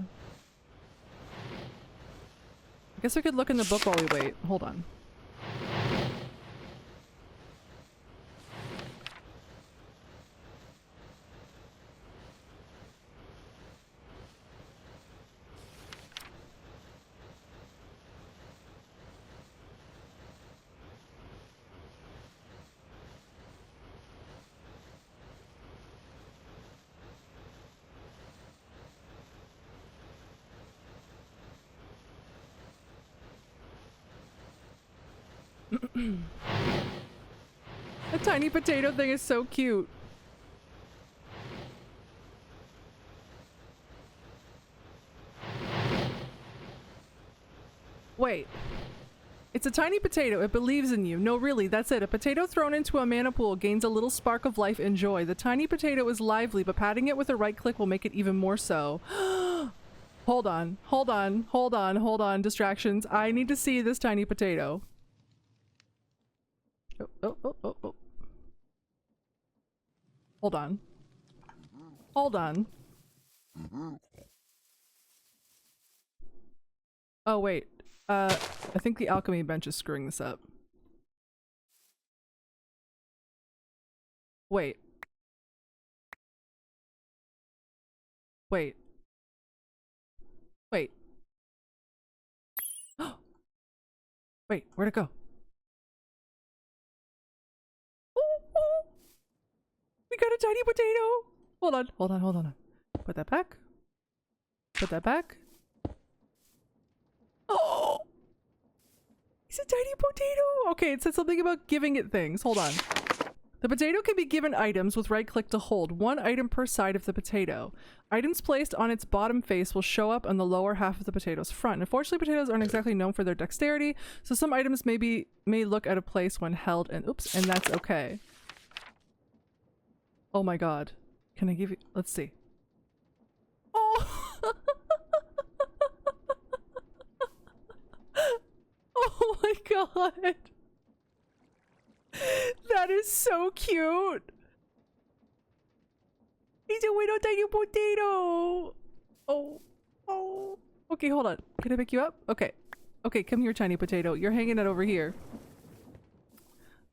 Speaker 1: guess we could look in the book while we wait. Hold on. The tiny potato thing is so cute. Wait. It's a tiny potato. It believes in you. No, really, that's it. A potato thrown into a mana pool gains a little spark of life and joy. The tiny potato is lively, but patting it with a right click will make it even more so. Hold on. Hold on. Hold on. Hold on. Distractions. I need to see this tiny potato. Oh. Hold on. Hold on. Oh, wait. I think the alchemy bench is screwing this up. Wait. Wait. Wait. Wait, where'd it go? Oh, we got a tiny potato! Hold on, hold on, hold on. Put that back. Put that back. Oh! He's a tiny potato! Okay, it said something about giving it things. Hold on. The potato can be given items with right click to hold. One item per side of the potato. Items placed on its bottom face will show up on the lower half of the potato's front. Unfortunately, potatoes aren't exactly known for their dexterity, so some items may look out of place when held, and oops, and that's okay. Oh my god. Can I give you... Let's see. Oh! Oh my god! That is so cute! He's a little tiny potato! Oh. Oh. Okay, hold on. Can I pick you up? Okay. Okay, come here, tiny potato. You're hanging out over here.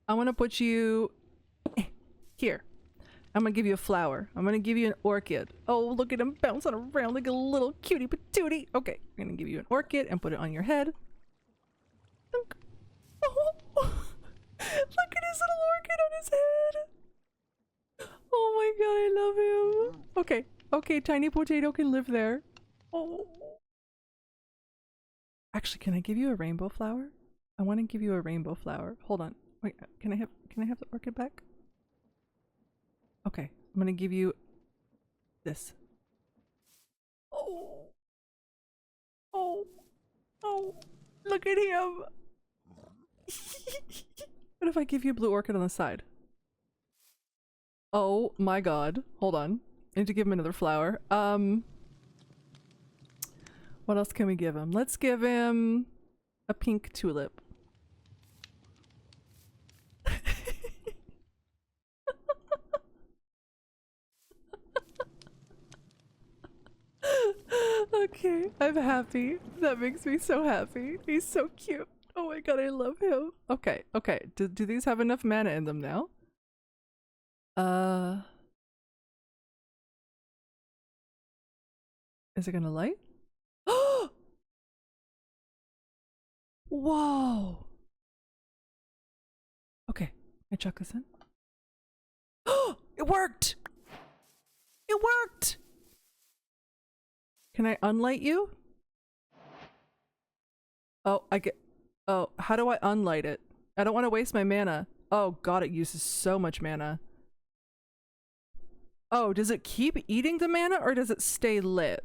Speaker 1: I want to put you... here. I'm gonna give you a flower. I'm gonna give you an orchid. Oh, look at him bouncing around like a little cutie patootie. Okay, I'm gonna give you an orchid and put it on your head. Oh. Look at his little orchid on his head. Oh my god, I love him. Okay, okay, tiny potato can live there. Oh. Actually, can I give you a rainbow flower? I want to give you a rainbow flower. Hold on. Wait, can I have the orchid back? Okay, I'm gonna give you this. Oh. Oh. Oh. Look at him. What if I give you a blue orchid on the side? Oh my god. Hold on. I need to give him another flower. What else can we give him? Let's give him a pink tulip. Okay, I'm happy. That makes me so happy. He's so cute. Oh my god, I love him. Okay, okay. Do these have enough mana in them now? Is it gonna light? Whoa! Okay, I chuck this in. It worked! It worked! Can I unlight you? Oh, I get... Oh, how do I unlight it? I don't want to waste my mana. Oh god, it uses so much mana. Oh, does it keep eating the mana or does it stay lit?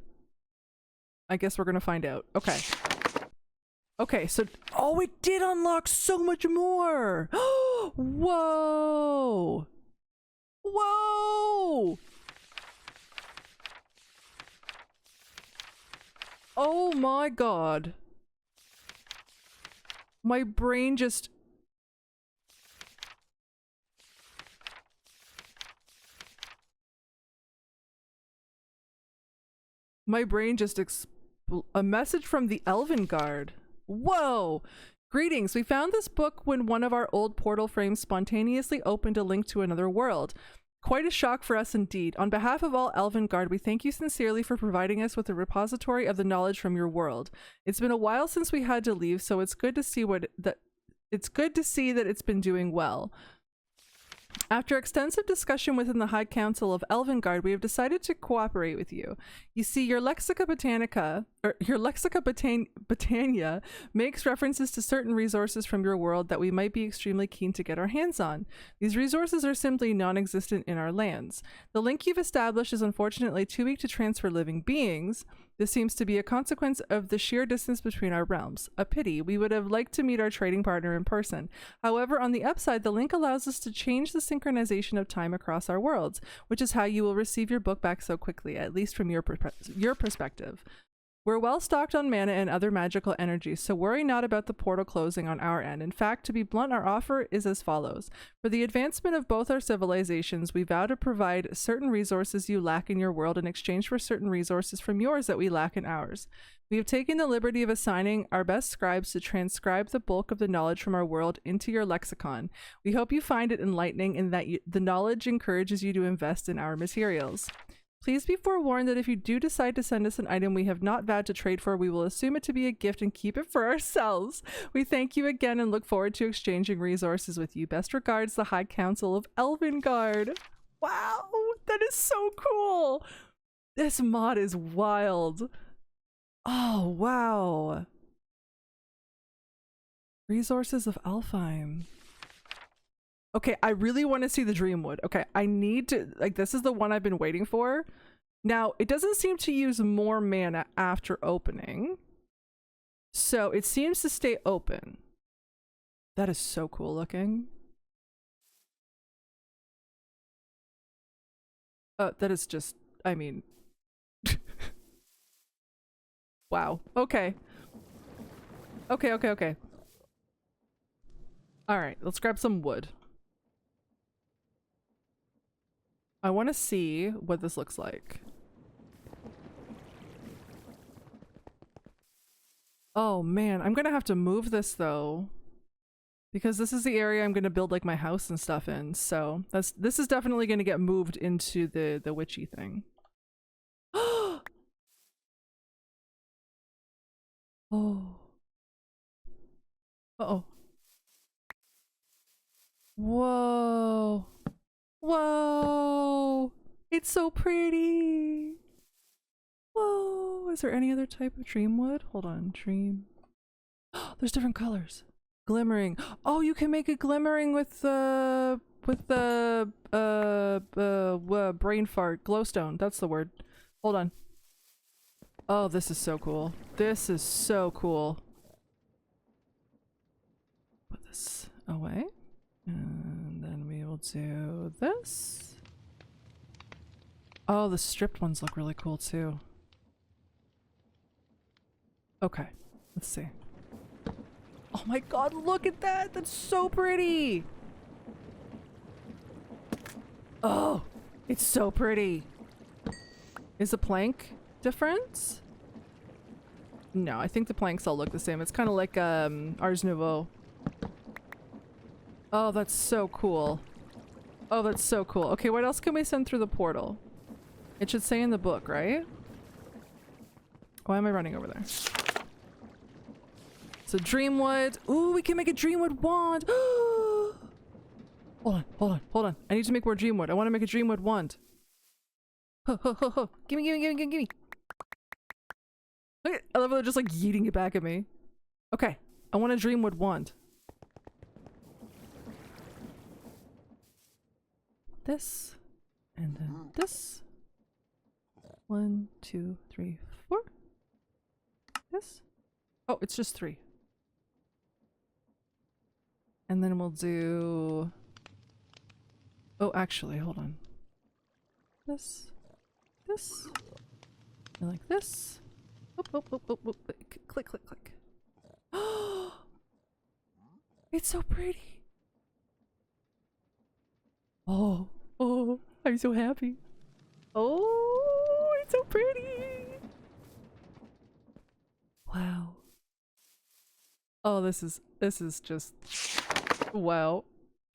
Speaker 1: I guess we're gonna find out. Okay. Okay, so... Oh, it did unlock so much more! Whoa! Whoa! Oh my god. My brain just... My brain just a message from the Elven Guard. Whoa! Greetings, we found this book when one of our old portal frames spontaneously opened a link to another world. Quite a shock for us indeed. On behalf of all Elven Guard, we thank you sincerely for providing us with a repository of the knowledge from your world. It's been a while since we had to leave, so it's good to see that it's been doing well. After extensive discussion within the High Council of Elvenguard, we have decided to cooperate with you. You see, your Lexica Botania makes references to certain resources from your world that we might be extremely keen to get our hands on. These resources are simply non-existent in our lands. The link you've established is unfortunately too weak to transfer living beings. This seems to be a consequence of the sheer distance between our realms. A pity. We would have liked to meet our trading partner in person. However, on the upside, the link allows us to change the synchronization of time across our worlds, which is how you will receive your book back so quickly, at least from your perspective. We're well stocked on mana and other magical energies, so worry not about the portal closing on our end. In fact, to be blunt, our offer is as follows. For the advancement of both our civilizations, we vow to provide certain resources you lack in your world in exchange for certain resources from yours that we lack in ours. We have taken the liberty of assigning our best scribes to transcribe the bulk of the knowledge from our world into your lexicon. We hope you find it enlightening and that the knowledge encourages you to invest in our materials. Please be forewarned that if you do decide to send us an item we have not vowed to trade for, we will assume it to be a gift and keep it for ourselves. We thank you again and look forward to exchanging resources with you. Best regards, the High Council of Elvingard. Wow, that is so cool. This mod is wild. Oh, wow. Resources of Alfine. Okay, I really want to see the Dreamwood. Okay, I need to, like, this is the one I've been waiting for. Now, it doesn't seem to use more mana after opening. So it seems to stay open. That is so cool looking. That is just, I mean. Wow. Okay. Okay. Alright, let's grab some wood. I want to see what this looks like. Oh man, I'm gonna have to move this though, because this is the area I'm gonna build like my house and stuff in. So this is definitely gonna get moved into the witchy thing. Oh. Uh-oh. Whoa. Whoa! It's so pretty! Whoa! Is there any other type of dreamwood? Hold on, dream. There's different colors. Glimmering. Oh, you can make it glimmering with the brain fart. Glowstone. That's the word. Hold on. Oh, this is so cool. This is so cool. Put this away. And then we will do this. Oh, the stripped ones look really cool too. Okay, let's see. Oh my god, look at that! That's so pretty! Oh, it's so pretty. Is the plank different? No, I think the planks all look the same. It's kind of like Ars Nouveau. Oh, that's so cool. Oh, that's so cool. Okay, what else can we send through the portal? It should say in the book, right? Why am I running over there? So Dreamwood. Ooh, we can make a Dreamwood wand. Hold on. I need to make more Dreamwood. I want to make a Dreamwood wand. Gimme. Look at, I love how they're just like yeeting it back at me. Okay, I want a Dreamwood wand. This, and then this. 1, 2, 3, 4. This. Oh, it's just 3. And then we'll do... Oh, actually, hold on. This. And like this. Oop. Click. Oh, it's so pretty. Oh, I'm so happy. Oh, it's so pretty. Wow. Oh, this is just wow.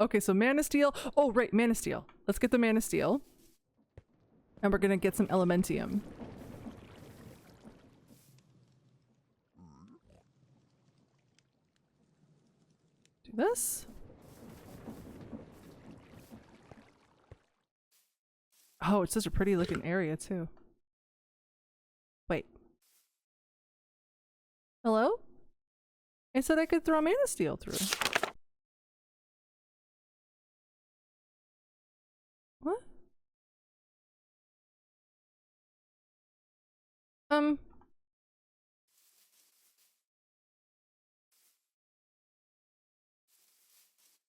Speaker 1: Okay, so Mana Steel. Oh, right, Mana Steel. Let's get the Mana Steel. And we're gonna get some Elementium. Do this. Oh, it's such a pretty looking area too. Wait. Hello? I said I could throw Mana Steel through. What?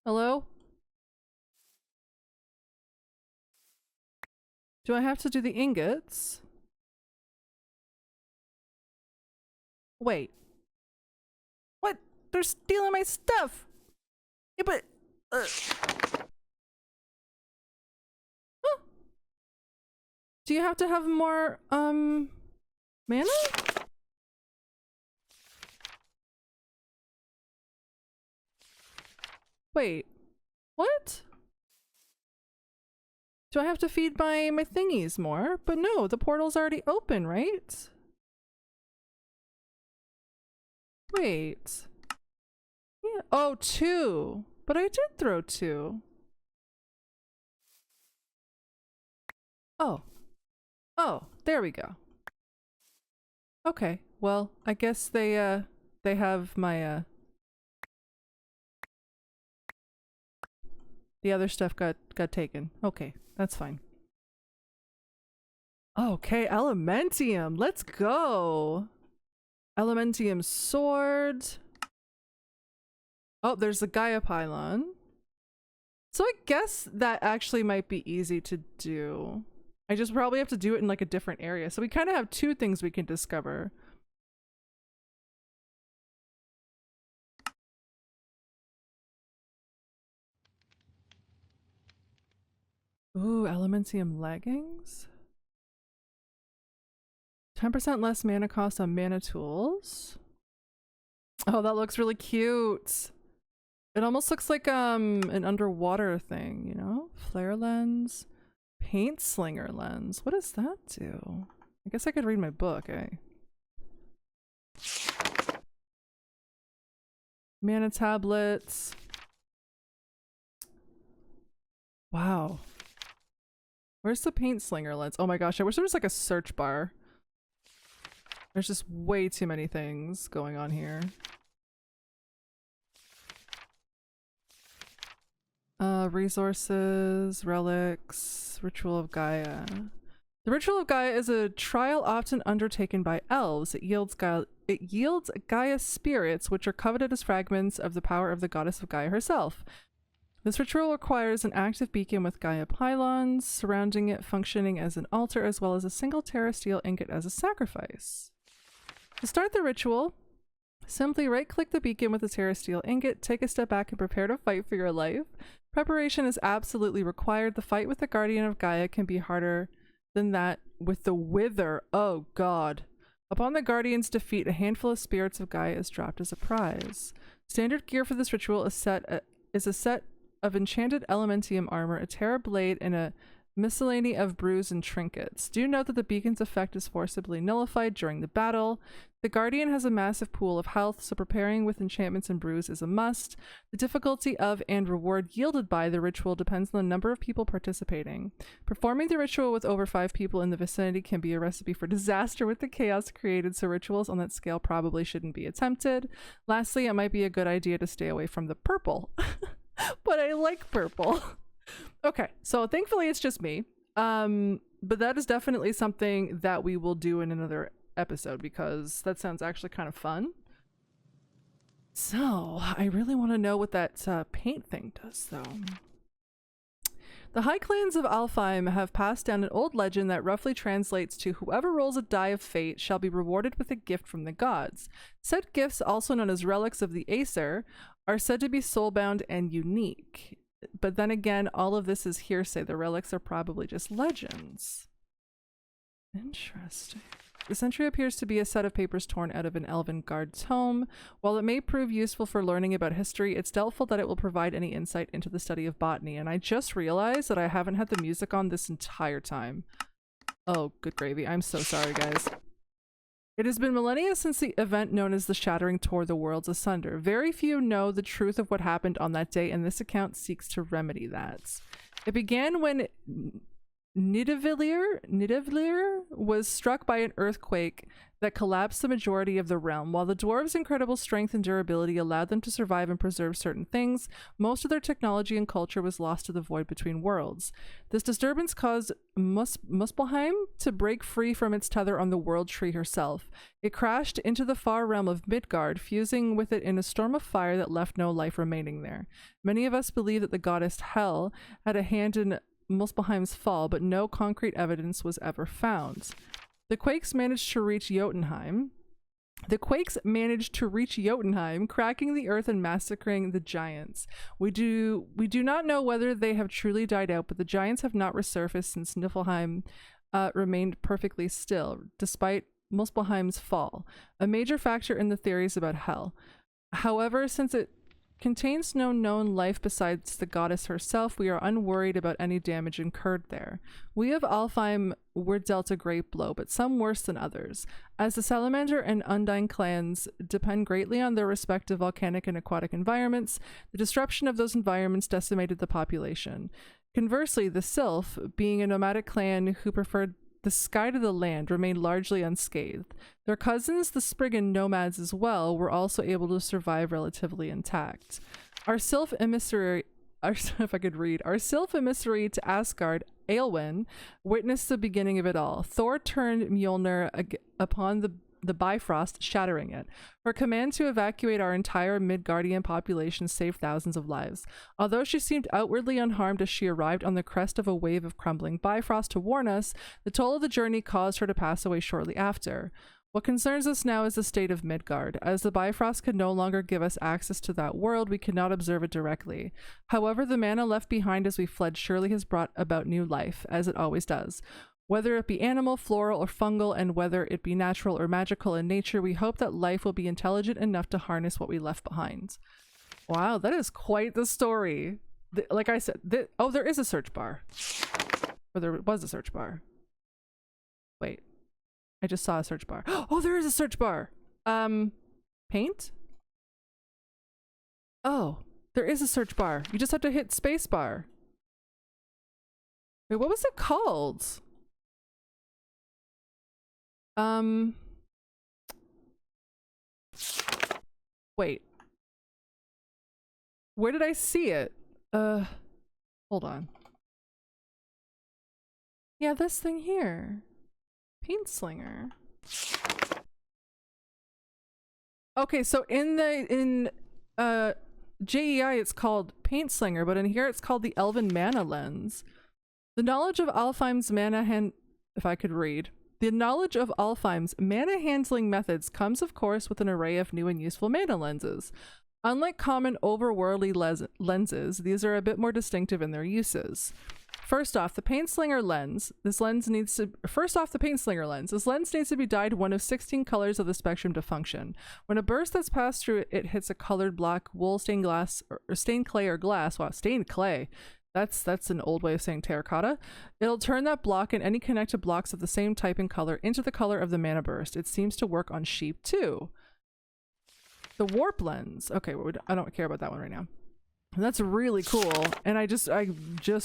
Speaker 1: Hello? Do I have to do the ingots? Wait. What? They're stealing my stuff! Yeah, but... Huh? Do you have to have more, mana? Wait. What? Do I have to feed my thingies more? But no, the portal's already open, right? Wait. Yeah. Oh, 2. But I did throw 2. Oh. Oh, there we go. Okay. Well, I guess they have my, the other stuff got taken. Okay, that's fine. Okay, Elementium. Let's go. Elementium sword. Oh, there's the Gaia pylon. So I guess that actually might be easy to do. I just probably have to do it in like a different area. So we kind of have 2 things we can discover. Ooh, Elementium leggings. 10% less mana cost on mana tools. Oh, that looks really cute. It almost looks like an underwater thing, you know? Flare lens. Paint slinger lens. What does that do? I guess I could read my book, eh? Mana tablets. Wow. Where's the paint slinger lens? Oh my gosh, I wish there was like a search bar. There's just way too many things going on here. Resources, relics, Ritual of Gaia. The Ritual of Gaia is a trial often undertaken by elves. It yields Gaia spirits, which are coveted as fragments of the power of the goddess of Gaia herself. This ritual requires an active beacon with Gaia pylons surrounding it, functioning as an altar, as well as a single terrasteel ingot as a sacrifice. To start the ritual, simply right-click the beacon with the terrasteel ingot, take a step back and prepare to fight for your life. Preparation is absolutely required. The fight with the Guardian of Gaia can be harder than that with the Wither. Oh god. Upon the Guardian's defeat, a handful of spirits of Gaia is dropped as a prize. Standard gear for this ritual is a set of enchanted Elementium armor, a Terra blade, and a miscellany of brews and trinkets. Do note that the beacon's effect is forcibly nullified during the battle. The Guardian has a massive pool of health, so preparing with enchantments and brews is a must. The difficulty of and reward yielded by the ritual depends on the number of people participating. Performing the ritual with over 5 people in the vicinity can be a recipe for disaster with the chaos created, so rituals on that scale probably shouldn't be attempted. Lastly, it might be a good idea to stay away from the purple. But I like purple. Okay, so thankfully it's just me. But that is definitely something that we will do in another episode because that sounds actually kind of fun. So I really want to know what that paint thing does though. The high clans of Alfine have passed down an old legend that roughly translates to whoever rolls a die of fate shall be rewarded with a gift from the gods. Said gifts, also known as relics of the Acer, are said to be soulbound and unique. But then again, all of this is hearsay. The relics are probably just legends. Interesting. This entry appears to be a set of papers torn out of an elven guard's home. While it may prove useful for learning about history, it's doubtful that it will provide any insight into the study of botany. And I just realized that I haven't had the music on this entire time. Oh, good gravy. I'm so sorry, guys. It has been millennia since the event known as the Shattering tore the worlds asunder. Very few know the truth of what happened on that day, and this account seeks to remedy that. It began when Nidavellir was struck by an earthquake that collapsed the majority of the realm. While the dwarves' incredible strength and durability allowed them to survive and preserve certain things, most of their technology and culture was lost to the void between worlds. This disturbance caused Muspelheim to break free from its tether on the World Tree herself. It crashed into the far realm of Midgard, fusing with it in a storm of fire that left no life remaining there. Many of us believe that the goddess Hel had a hand in Muspelheim's fall, but no concrete evidence was ever found. The quakes managed to reach Jotunheim, The Quakes managed to reach Jotunheim, cracking the earth and massacring the giants. We do not know whether they have truly died out, but the giants have not resurfaced since Niflheim remained perfectly still, despite Muspelheim's fall, a major factor in the theories about hell. However, since it contains no known life besides the goddess herself, we are unworried about any damage incurred there. We of Alfine were dealt a great blow, but some worse than others, as the Salamander and Undine clans depend greatly on their respective volcanic and aquatic environments. The disruption of those environments decimated the population. Conversely, the Sylph, being a nomadic clan who preferred the sky to the land, remained largely unscathed. Their cousins, the Spriggan nomads as well, were also able to survive relatively intact. Our Sylph emissary, if I could read, our Sylph emissary to Asgard, Aelwyn, witnessed the beginning of it all. Thor turned Mjolnir upon the Bifrost, shattering it. Her command to evacuate our entire Midgardian population saved thousands of lives. Although she seemed outwardly unharmed as she arrived on the crest of a wave of crumbling Bifrost to warn us, the toll of the journey caused her to pass away shortly after. What concerns us now is the state of Midgard. As the Bifrost could no longer give us access to that world, we could not observe it directly. However, the mana left behind as we fled surely has brought about new life, as it always does. Whether it be animal, floral, or fungal, and whether it be natural or magical in nature, we hope that life will be intelligent enough to harness what we left behind. Wow, that is quite the story. Like I said, oh, there is a search bar. Or there was a search bar. Wait, I just saw a search bar. Oh, there is a search bar. Paint? Oh, there is a search bar. You just have to hit space bar. Wait, what was it called? Wait. Where did I see it? Hold on. Yeah, this thing here. Paint Slinger. Okay, so in JEI it's called Paint Slinger, but in here it's called the Elven Mana Lens. The knowledge of Alfine's mana if I could read. The knowledge of Alfine's mana handling methods comes, of course, with an array of new and useful mana lenses. Unlike common overworldly lenses, these are a bit more distinctive in their uses. First off, the Paint Slinger lens. This lens needs to be dyed one of 16 colors of the spectrum to function. When a burst that's passed through it hits a colored block, wool, stained glass, or stained clay or glass. Wow, stained clay. That's an old way of saying terracotta. It'll turn that block and any connected blocks of the same type and color into the color of the mana burst. It seems to work on sheep too. The warp lens. Okay, I don't care about that one right now. That's really cool. And I just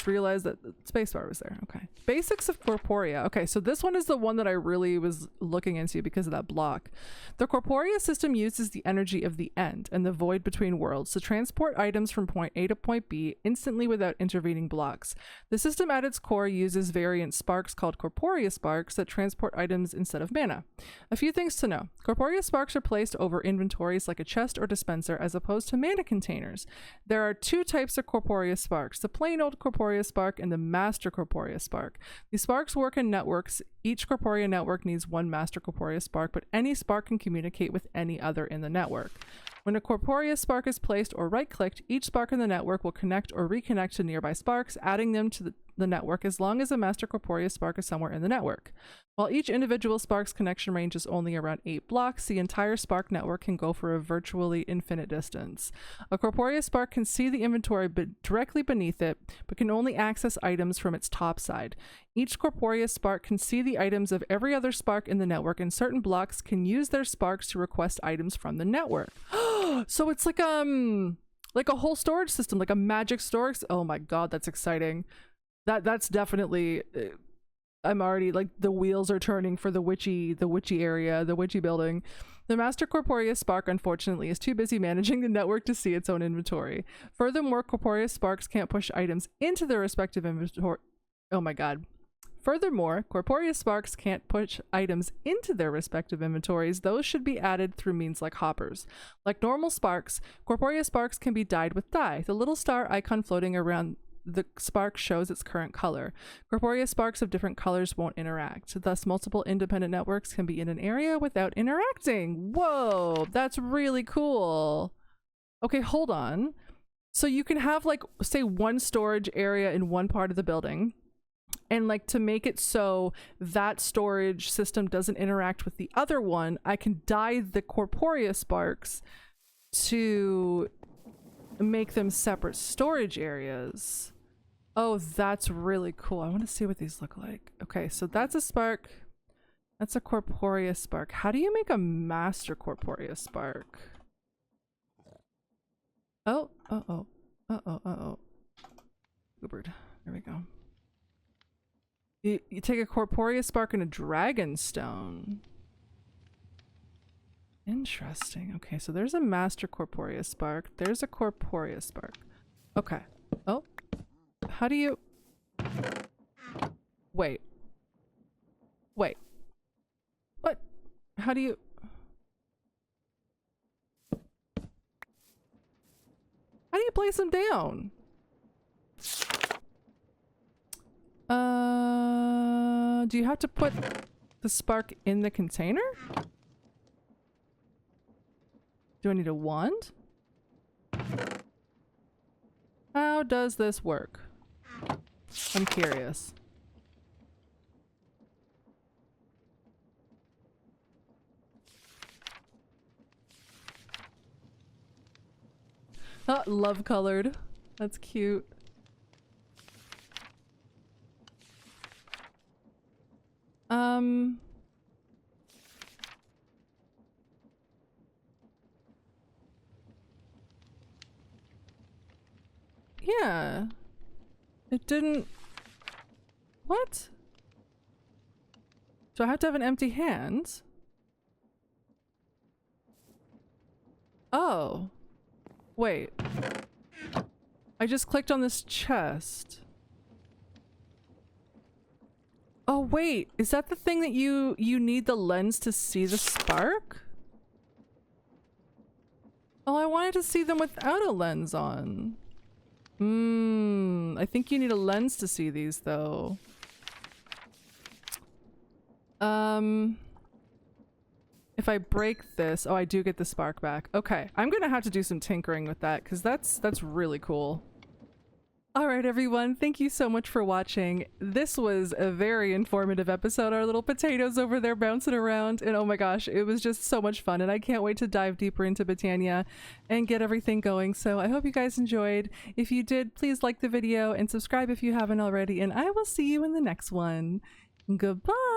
Speaker 1: realized that the spacebar was there. Okay. Basics of Corporea. Okay, so this one is the one that I really was looking into because of that block. The Corporea system uses the energy of the end and the void between worlds to transport items from point A to point B instantly without intervening blocks. The system at its core uses variant sparks called Corporea Sparks that transport items instead of mana. A few things to know. Corporea Sparks are placed over inventories like a chest or dispenser as opposed to mana containers. There are two types of Corporea Sparks, the plain old Corporea Spark and the Master Corporea Spark. These sparks work in networks. Each Corporea network needs one Master Corporea Spark, but any spark can communicate with any other in the network. When a Corporea Spark is placed or right-clicked, each spark in the network will connect or reconnect to nearby sparks, adding them to the network as long as a Master Corporea Spark is somewhere in the network. While each individual spark's connection range is only around 8 blocks, the entire spark network can go for a virtually infinite distance. A Corporea Spark can see the inventory directly beneath it, but can only access items from its top side. Each Corporea Spark can see the items of every other spark in the network, and certain blocks can use their sparks to request items from the network. So it's like a whole storage system, like a magic storage. Oh my god, that's exciting. That's definitely I'm already like the wheels are turning for the witchy area, the witchy building. The Master Corporea Spark, unfortunately, is too busy managing the network to see its own inventory. Furthermore, Corporea Sparks can't push items into their respective inventory. Oh my god. Furthermore, Corporea Sparks can't push items into their respective inventories. Those should be added through means like hoppers. Like normal sparks, Corporea Sparks can be dyed with dye. The little star icon floating around the spark shows its current color. Corporea sparks of different colors won't interact. Thus, multiple independent networks can be in an area without interacting. Whoa, that's really cool. Okay, hold on. So you can have like, say, one storage area in one part of the building, and like to make it so that storage system doesn't interact with the other one, I can dye the Corporea sparks to make them separate storage areas. Oh, that's really cool. I want to see what these look like. Okay, so that's a spark. That's a Corporea spark. How do you make a master Corporea spark? Oh, uh-oh. Uh-oh, uh-oh. Goobered. There we go. You take a Corporea spark and a dragon stone. Interesting. Okay, so there's a master Corporea spark. There's a Corporea spark. Okay. Oh. How do you... Wait. Wait. What? How do you... How do you place them down? Do you have to put the spark in the container? Do I need a wand? How does this work? I'm curious. Oh, love colored. That's cute. Yeah. It didn't... What? Do I have to have an empty hand? Oh. Wait. I just clicked on this chest. Oh wait, is that the thing that you need the lens to see the spark? Oh, I wanted to see them without a lens on. I think you need a lens to see these though. If I break this, oh, I do get the spark back. Okay, I'm gonna have to do some tinkering with that because that's really cool. All right, everyone, thank you so much for watching. This was a very informative episode. Our little potatoes over there bouncing around, and oh my gosh, it was just so much fun, and I can't wait to dive deeper into Botania and get everything going. So I hope you guys enjoyed. If you did, please like the video and subscribe if you haven't already, and I will see you in the next one. Goodbye!